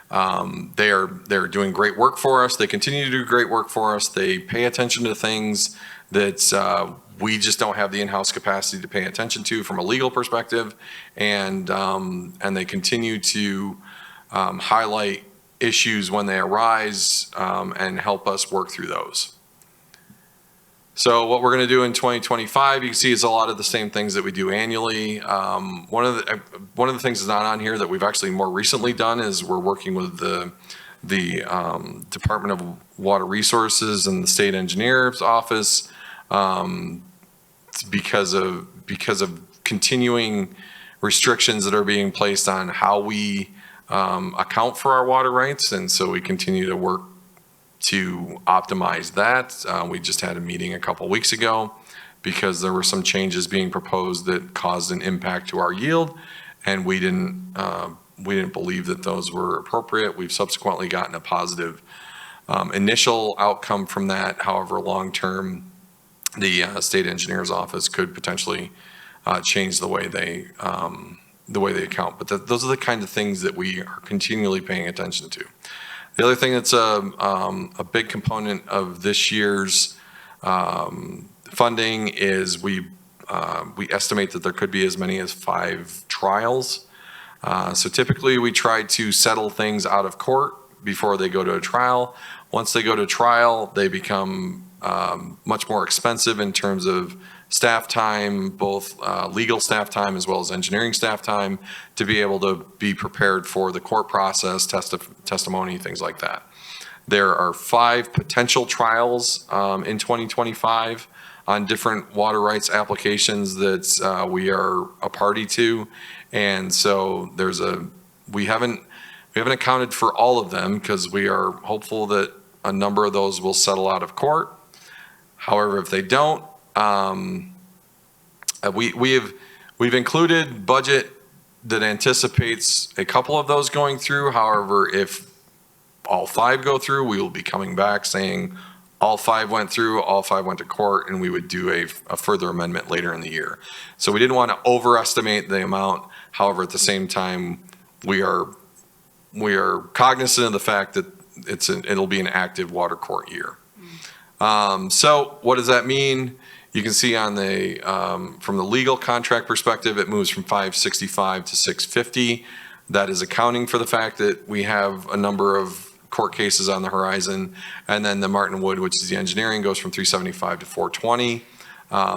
they're doing great work for us. They continue to do great work for us. They pay attention to things that we just don't have the in-house capacity to pay attention to from a legal perspective. And they continue to highlight issues when they arise and help us work through those. So what we're going to do in 2025, you can see, is a lot of the same things that we do annually. One of the things that's not on here that we've actually more recently done is we're working with the Department of Water Resources and the State Engineer's Office because of continuing restrictions that are being placed on how we account for our water rights, and so we continue to work to optimize that. We just had a meeting a couple weeks ago because there were some changes being proposed that caused an impact to our yield, and we didn't believe that those were appropriate. We've subsequently gotten a positive initial outcome from that. However, long-term, the state engineer's office could potentially change the way they account. But those are the kind of things that we are continually paying attention to. The other thing that's a big component of this year's funding is we estimate that there could be as many as 5 trials. So typically we try to settle things out of court before they go to a trial. Once they go to trial, they become much more expensive in terms of staff time, both legal staff time as well as engineering staff time, to be able to be prepared for the court process, testimony, things like that. There are 5 potential trials in 2025 on different water rights applications that we are a party to. And so we haven't accounted for all of them because we are hopeful that a number of those will settle out of court. However, if they don't, we've included budget that anticipates a couple of those going through. However, if all 5 go through, we will be coming back saying all 5 went through, all 5 went to court, and we would do a further amendment later in the year. So we didn't want to overestimate the amount. However, at the same time, we are cognizant of the fact that it'll be an active water court year. So what does that mean? You can see on from the legal contract perspective, it moves from 565 to 650. That is accounting for the fact that we have a number of court cases on the horizon. And then the Martin Wood, which is the engineering, goes from 375 to 420.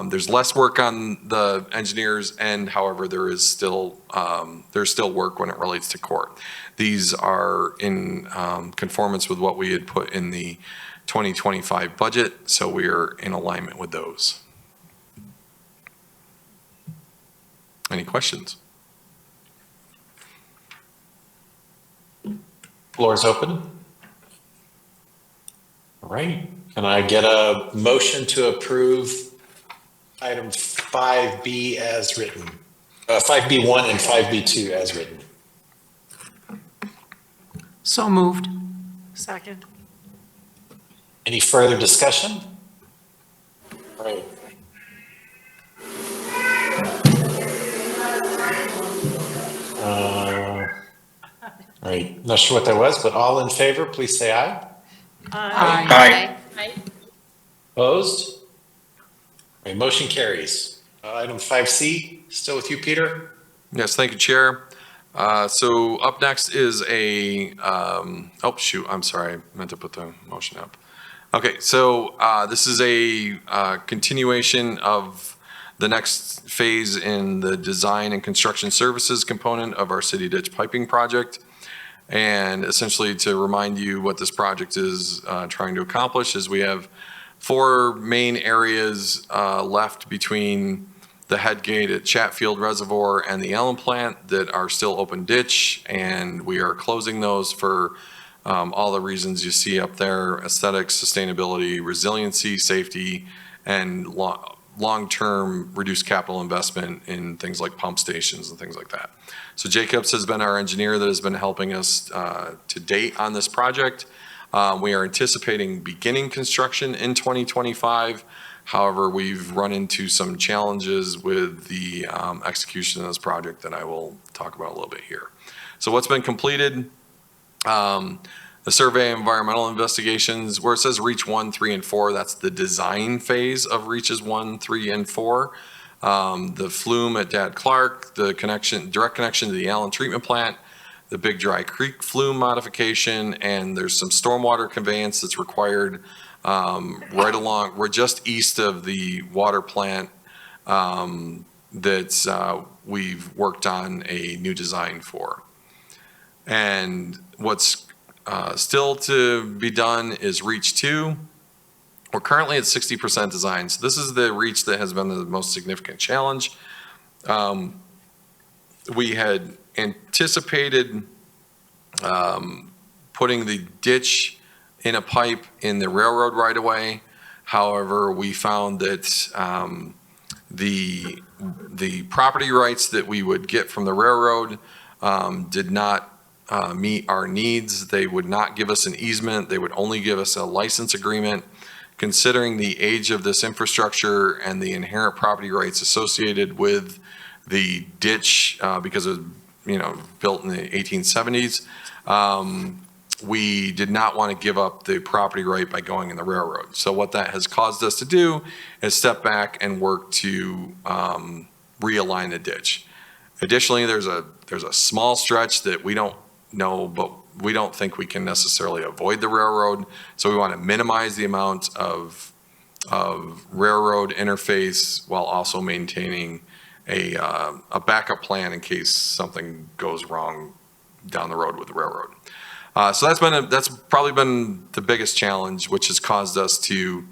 There's less work on the engineers end. However, there's still work when it relates to court. These are in conformance with what we had put in the 2025 budget, so we are in alignment with those. Any questions? Floor is open. All right. Can I get a motion to approve item 5B as written? 5B1 and 5B2 as written. So moved. Second. Any further discussion? All right. All right. Not sure what that was, but all in favor, please say aye. Aye. Opposed? All right, motion carries. Item 5C, still with you, Peter? Yes, thank you, Chair. So up next is oh, shoot, I'm sorry, I meant to put the motion up. Okay, so this is a continuation of the next phase in the design and construction services component of our city ditch piping project. And essentially, to remind you what this project is trying to accomplish, is we have 4 main areas left between the head gate at Chatfield Reservoir and the Allen plant that are still open ditch, and we are closing those for all the reasons you see up there: aesthetics, sustainability, resiliency, safety, and long-term reduced capital investment in things like pump stations and things like that. So Jacobs has been our engineer that has been helping us to date on this project. We are anticipating beginning construction in 2025. However, we've run into some challenges with the execution of this project that I will talk about a little bit here. So what's been completed? The survey and environmental investigations, where it says reach 1, 3, and 4, that's the design phase of reaches 1, 3, and 4. The flume at Dad Clark, the direct connection to the Allen treatment plant, the Big Dry Creek flume modification, and there's some stormwater conveyance that's required right along, we're just east of the water plant that we've worked on a new design for. And what's still to be done is Reach 2. We're currently at 60% design. So this is the reach that has been the most significant challenge. We had anticipated putting the ditch in a pipe in the railroad right away. However, we found that the property rights that we would get from the railroad did not meet our needs. They would not give us an easement. They would only give us a license agreement. Considering the age of this infrastructure and the inherent property rights associated with the ditch, because it was, built in the 1870s, we did not want to give up the property right by going in the railroad. So what that has caused us to do is step back and work to realign the ditch. Additionally, there's a small stretch that we don't know, but we don't think we can necessarily avoid the railroad. So we want to minimize the amount of railroad interface while also maintaining a backup plan in case something goes wrong down the road with the railroad. So that's probably been the biggest challenge, which has caused us to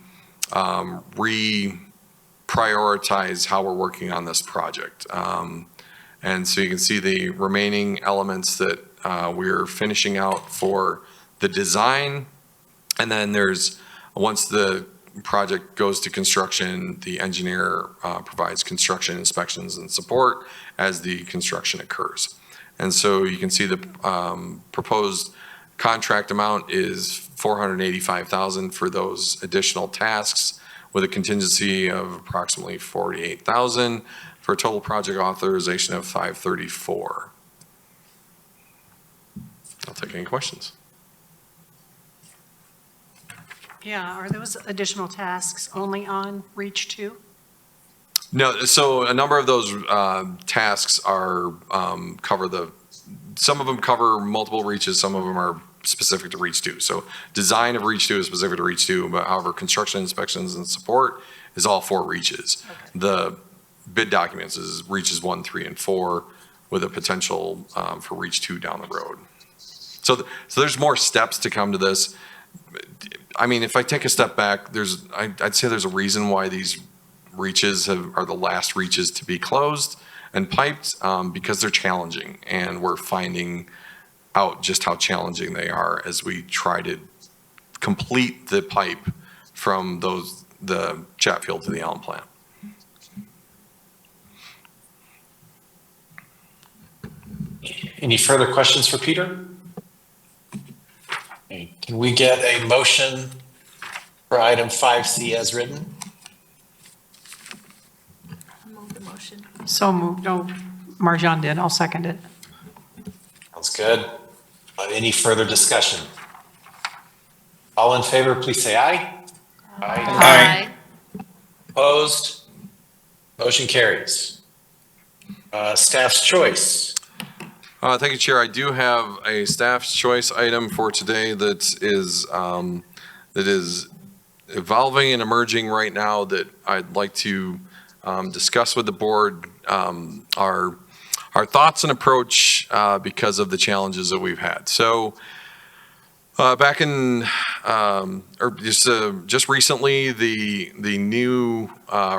reprioritize how we're working on this project. And so you can see the remaining elements that we're finishing out for the design. And then once the project goes to construction, the engineer provides construction inspections and support as the construction occurs. And so you can see the proposed contract amount is $485,000 for those additional tasks, with a contingency of approximately $48,000 for a total project authorization of $534,000. I'll take any questions. Yeah, are those additional tasks only on Reach 2? No, so a number of those tasks are some of them cover multiple reaches, some of them are specific to Reach 2. So design of Reach 2 is specific to Reach 2, but however, construction inspections and support is all 4 reaches. Okay. The bid documents is reaches 1, 3, and 4 with a potential for Reach 2 down the road. So there's more steps to come to this. I mean, if I take a step back, I'd say there's a reason why these reaches are the last reaches to be closed and piped, because they're challenging, and we're finding out just how challenging they are as we try to complete the pipe from the Chatfield to the Allen plant. Any further questions for Pieter? Okay, can we get a motion for item 5C as written? So moved. No, Marjan did. I'll second it. Sounds good. Any further discussion? All in favor, please say aye. Aye. Opposed? Motion carries. Staff's choice. Thank you, Chair. I do have a staff's choice item for today that is evolving and emerging right now that I'd like to discuss with the board our thoughts and approach because of the challenges that we've had. So back in, or just recently, the new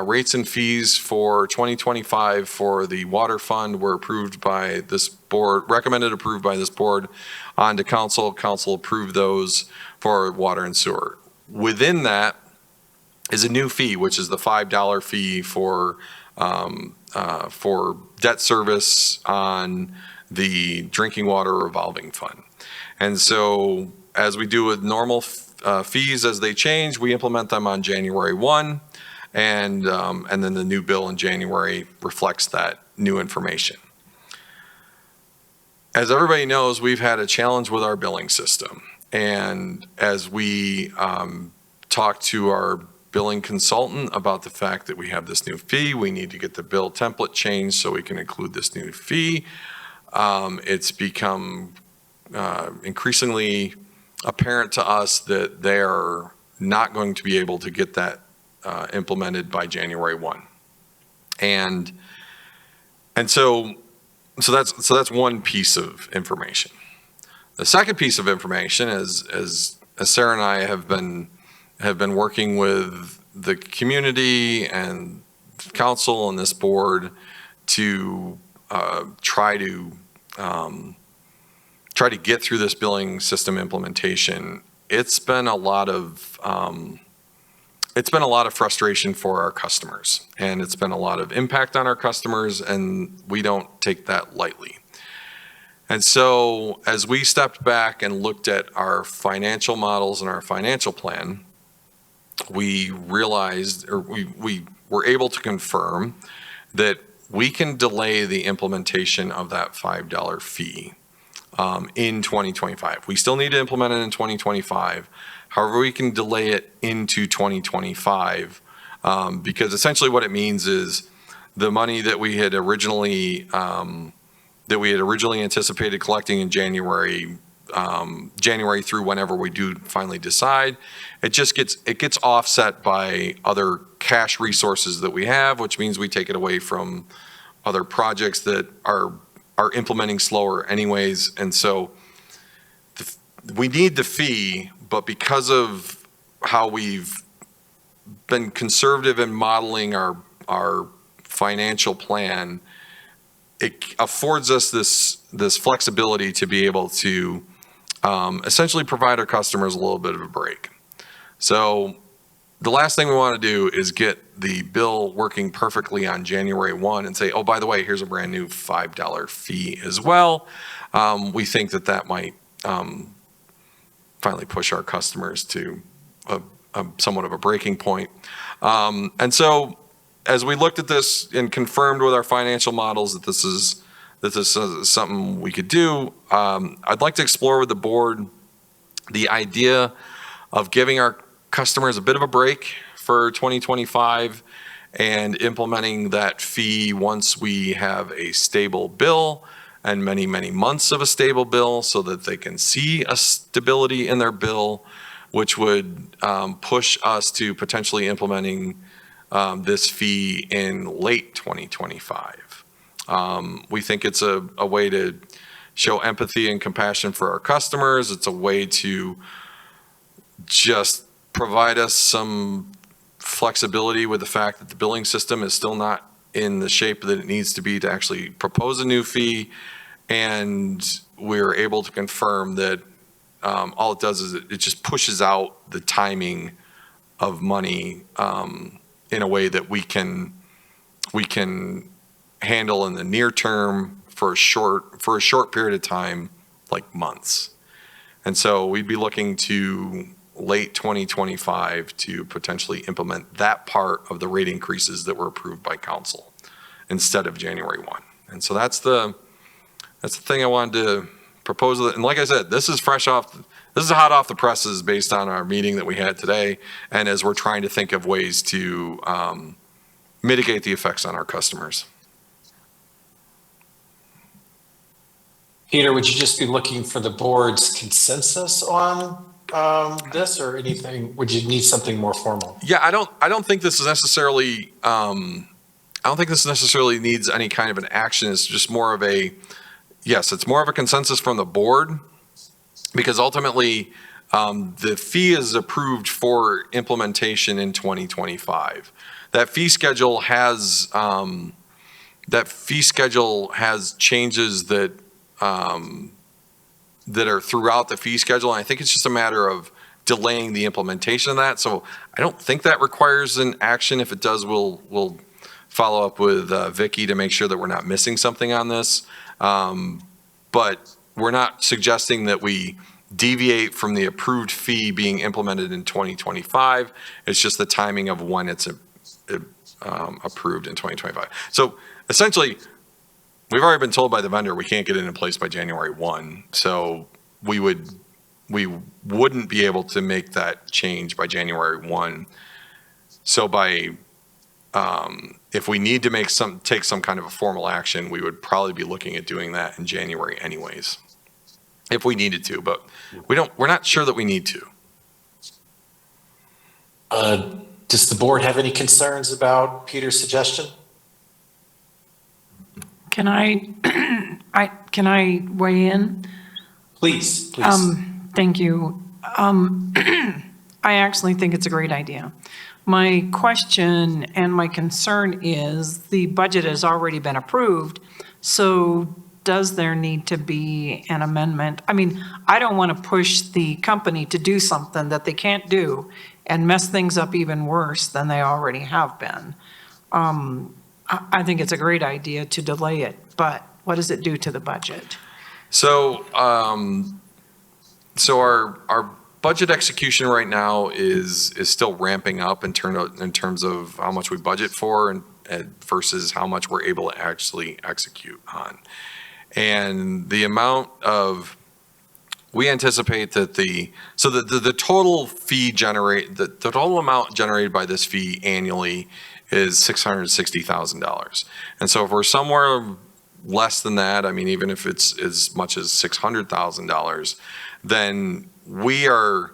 rates and fees for 2025 for the water fund were approved by this board, recommended approved by this board on to council. Council approved those for water and sewer. Within that is a new fee, which is the $5 fee for debt service on the drinking water revolving fund. And so as we do with normal fees, as they change, we implement them on January 1, and then the new bill in January reflects that new information. As everybody knows, we've had a challenge with our billing system. And as we talk to our billing consultant about the fact that we have this new fee, we need to get the bill template changed so we can include this new fee. It's become increasingly apparent to us that they're not going to be able to get that implemented by January 1. And so that's one piece of information. The second piece of information is, as Sarah and I have been working with the community and council and this board to try to get through this billing system implementation. It's been a lot of frustration for our customers, and it's been a lot of impact on our customers, and we don't take that lightly. And so as we stepped back and looked at our financial models and our financial plan, we realized, or we were able to confirm that we can delay the implementation of that $5 fee in 2025. We still need to implement it in 2025. However, we can delay it into 2025 because essentially what it means is the money that we had originally anticipated collecting in January through whenever we do finally decide, it gets offset by other cash resources that we have, which means we take it away from other projects that are implementing slower anyways. And so we need the fee, but because of how we've been conservative in modeling our financial plan, it affords us this flexibility to be able to essentially provide our customers a little bit of a break. So the last thing we want to do is get the bill working perfectly on January 1 and say, oh, by the way, here's a brand new $5 fee as well. We think that might finally push our customers to a somewhat of a breaking point. And so as we looked at this and confirmed with our financial models that this is something we could do, I'd like to explore with the board the idea of giving our customers a bit of a break for 2025 and implementing that fee once we have a stable bill and many, many months of a stable bill so that they can see a stability in their bill, which would push us to potentially implementing this fee in late 2025. We think it's a way to show empathy and compassion for our customers. It's a way to just provide us some flexibility with the fact that the billing system is still not in the shape that it needs to be to actually propose a new fee. And we're able to confirm that all it does is it just pushes out the timing of money in a way that we can handle in the near term for a short period of time, like months. And so we'd be looking to late 2025 to potentially implement that part of the rate increases that were approved by council instead of January 1. And so that's the thing I wanted to propose. And like I said, this is hot off the presses based on our meeting that we had today. And as we're trying to think of ways to mitigate the effects on our customers. Pieter, would you just be looking for the board's consensus on this or anything? Would you need something more formal? Yeah, I don't think this is necessarily, needs any kind of an action. It's just more of it's more of a consensus from the board because ultimately the fee is approved for implementation in 2025. That fee schedule has changes that are throughout the fee schedule. And I think it's just a matter of delaying the implementation of that. So I don't think that requires an action. If it does, we'll follow up with Vicky to make sure that we're not missing something on this. But we're not suggesting that we deviate from the approved fee being implemented in 2025. It's just the timing of when it's approved in 2025. So essentially, we've already been told by the vendor we can't get it in place by January 1. So we wouldn't be able to make that change by January 1. So if we need to take some kind of a formal action, we would probably be looking at doing that in January anyways, if we needed to, but we're not sure that we need to. Does the board have any concerns about Peter's suggestion? Can can I weigh in? Please, please. Thank you. I actually think it's a great idea. My question and my concern is the budget has already been approved, so does there need to be an amendment? I mean, I don't want to push the company to do something that they can't do and mess things up even worse than they already have been. I think it's a great idea to delay it, but what does it do to the budget? So, our budget execution right now is still ramping up in terms of how much we budget for and versus how much we're able to actually execute on. And the amount of, we anticipate that the total fee the total amount generated by this fee annually is $660,000. And so if we're somewhere less than that, I mean, even if it's as much as $600,000, then we are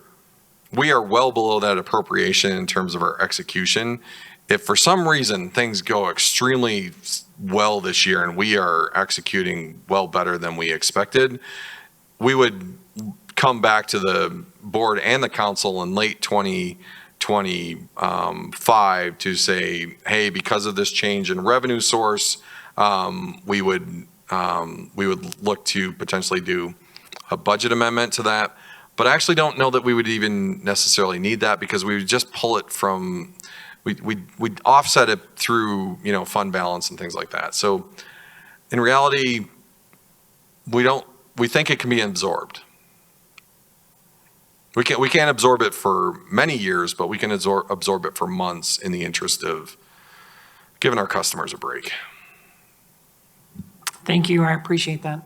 well below that appropriation in terms of our execution. If for some reason things go extremely well this year and we are executing well better than we expected, we would come back to the board and the council in late 2025 to say, hey, because of this change in revenue source, we would look to potentially do a budget amendment to that. But I actually don't know that we would even necessarily need that because we would just pull it from, we'd offset it through, fund balance and things like that. So in reality, we think it can be absorbed. We can't absorb it for many years, but we can absorb it for months in the interest of giving our customers a break. Thank you, I appreciate that.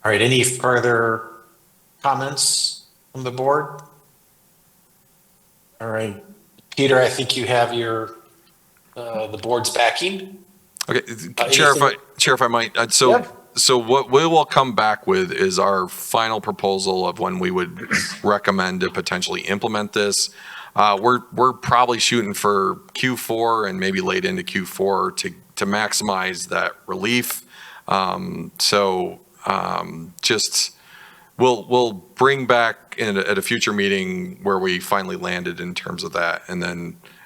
All right, any further comments from the board? All right, Peter, I think you have the board's backing. Okay, Chair, if I might, so what we will come back with is our final proposal of when we would recommend to potentially implement this. We're probably shooting for Q4 and maybe late into Q4 to maximize that relief. We'll bring back at a future meeting where we finally landed in terms of that and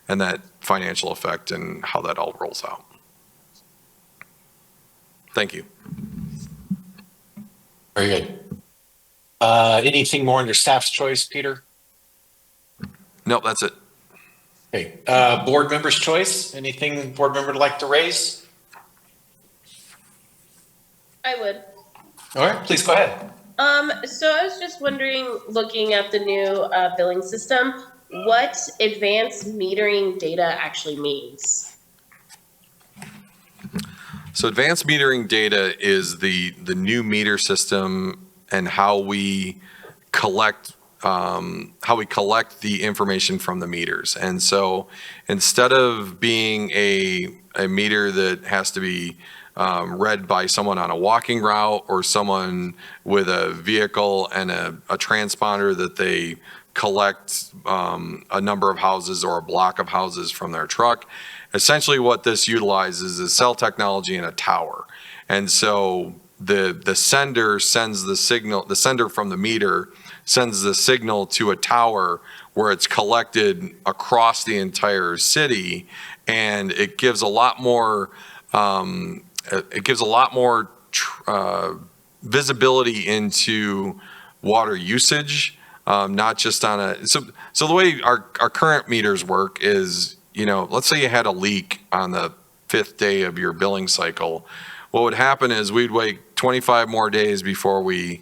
that financial effect and how that all rolls out. Thank you. Very good. Anything more under staff's choice, Peter? Nope, that's it. Okay, board member's choice. Anything board member would like to raise? I would. All right, please go ahead. So I was just wondering, looking at the new billing system, what advanced metering data actually means. So advanced metering data is the new meter system and how we collect the information from the meters. And so instead of being a meter that has to be read by someone on a walking route or someone with a vehicle and a transponder that they collect a number of houses or a block of houses from their truck. Essentially what this utilizes is cell technology and a tower. And so the sender sends the signal, the sender from the meter sends the signal to a tower where it's collected across the entire city, and it gives a lot more visibility into water usage, not just on a, so the way our current meters work is, let's say you had a leak on the 5th day of your billing cycle. What would happen is we'd wait 25 more days before we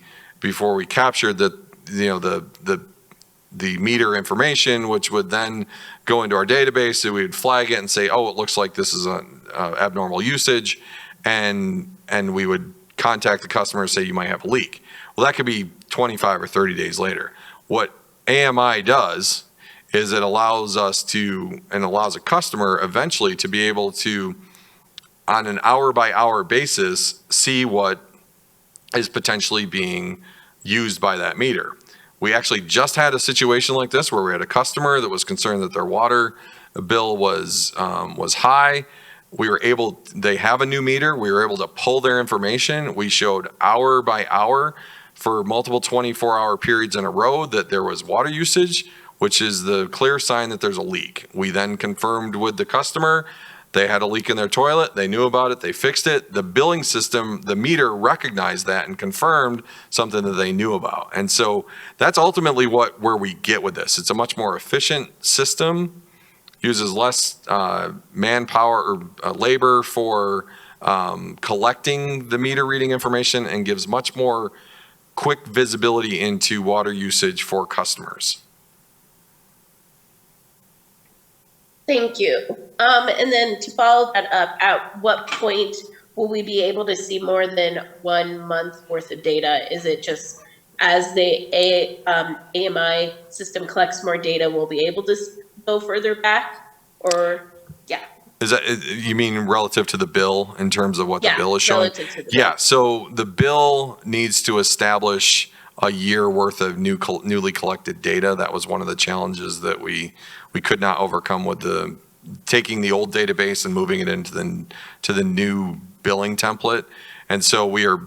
captured the meter information, which would then go into our database. So we'd flag it and say, oh, it looks like this is an abnormal usage. And we would contact the customer and say, you might have a leak. Well, that could be 25 or 30 days later. What AMI does is it allows us to, and allows a customer eventually to be able to, on an hour by hour basis, see what is potentially being used by that meter. We actually just had a situation like this where we had a customer that was concerned that their water bill was high. They have a new meter. We were able to pull their information. We showed hour by hour for multiple 24-hour periods in a row that there was water usage, which is the clear sign that there's a leak. We then confirmed with the customer. They had a leak in their toilet. They knew about it. They fixed it. The billing system, the meter recognized that and confirmed something that they knew about. And so that's ultimately where we get with this. It's a much more efficient system, uses less manpower or labor for collecting the meter reading information, and gives much more quick visibility into water usage for customers. Thank you. And then to follow that up, at what point will we be able to see more than 1 month worth of data? Is it just as the AMI system collects more data, we'll be able to go further back? Or, yeah. Is that, you mean relative to the bill in terms of what the bill is showing? Relative to the bill. Yeah, so the bill needs to establish a year worth of newly collected data. That was one of the challenges that we could not overcome with taking the old database and moving it into the new billing template. And so we are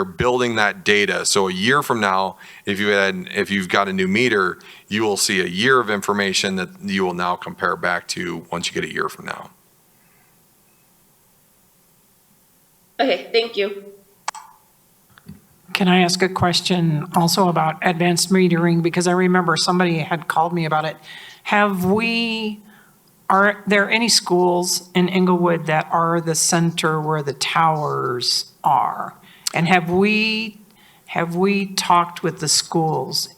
building that data. So a year from now, if you've got a new meter, you will see a year of information that you will now compare back to once you get a year from now. Okay, thank you. Can I ask a question also about advanced metering? Because I remember somebody had called me about it. Are there any schools in Englewood that are the center where the towers are? And have we talked with the schools?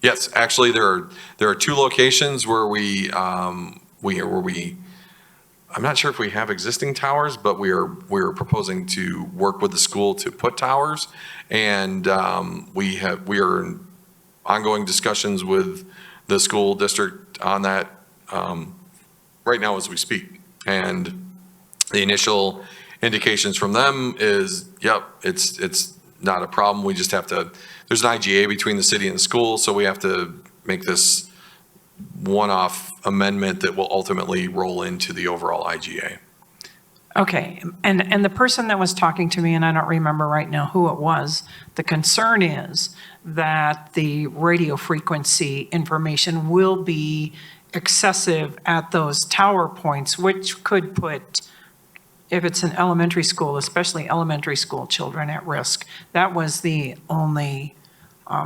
Yes, actually, there are 2 locations where I'm not sure if we have existing towers, but we are proposing to work with the school to put towers, and we are in ongoing discussions with the school district on that right now as we speak. And the initial indications from them is, yep, it's not a problem. We just have to. There's an IGA between the city and the school, so we have to make this one-off amendment that will ultimately roll into the overall IGA. Okay, and the person that was talking to me, and I don't remember right now who it was, the concern is that the radio frequency information will be excessive at those tower points, which could put, if it's an elementary school, especially elementary school children at risk. That was the only,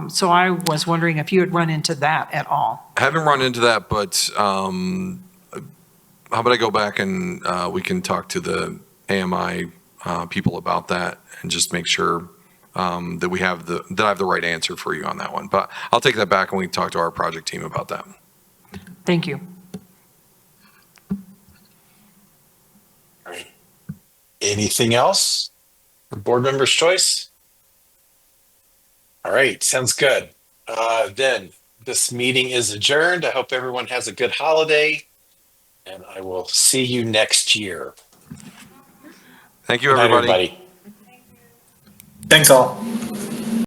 so I was wondering if you had run into that at all. I haven't run into that, but how about I go back and we can talk to the AMI people about that and just make sure that I have the right answer for you on that one. But I'll take that back and we can talk to our project team about that. Thank you. All right. Anything else for board members' choice? All right, sounds good. Then this meeting is adjourned. I hope everyone has a good holiday, and I will see you next year. Thank you, Good night, everybody. everybody. Thanks all.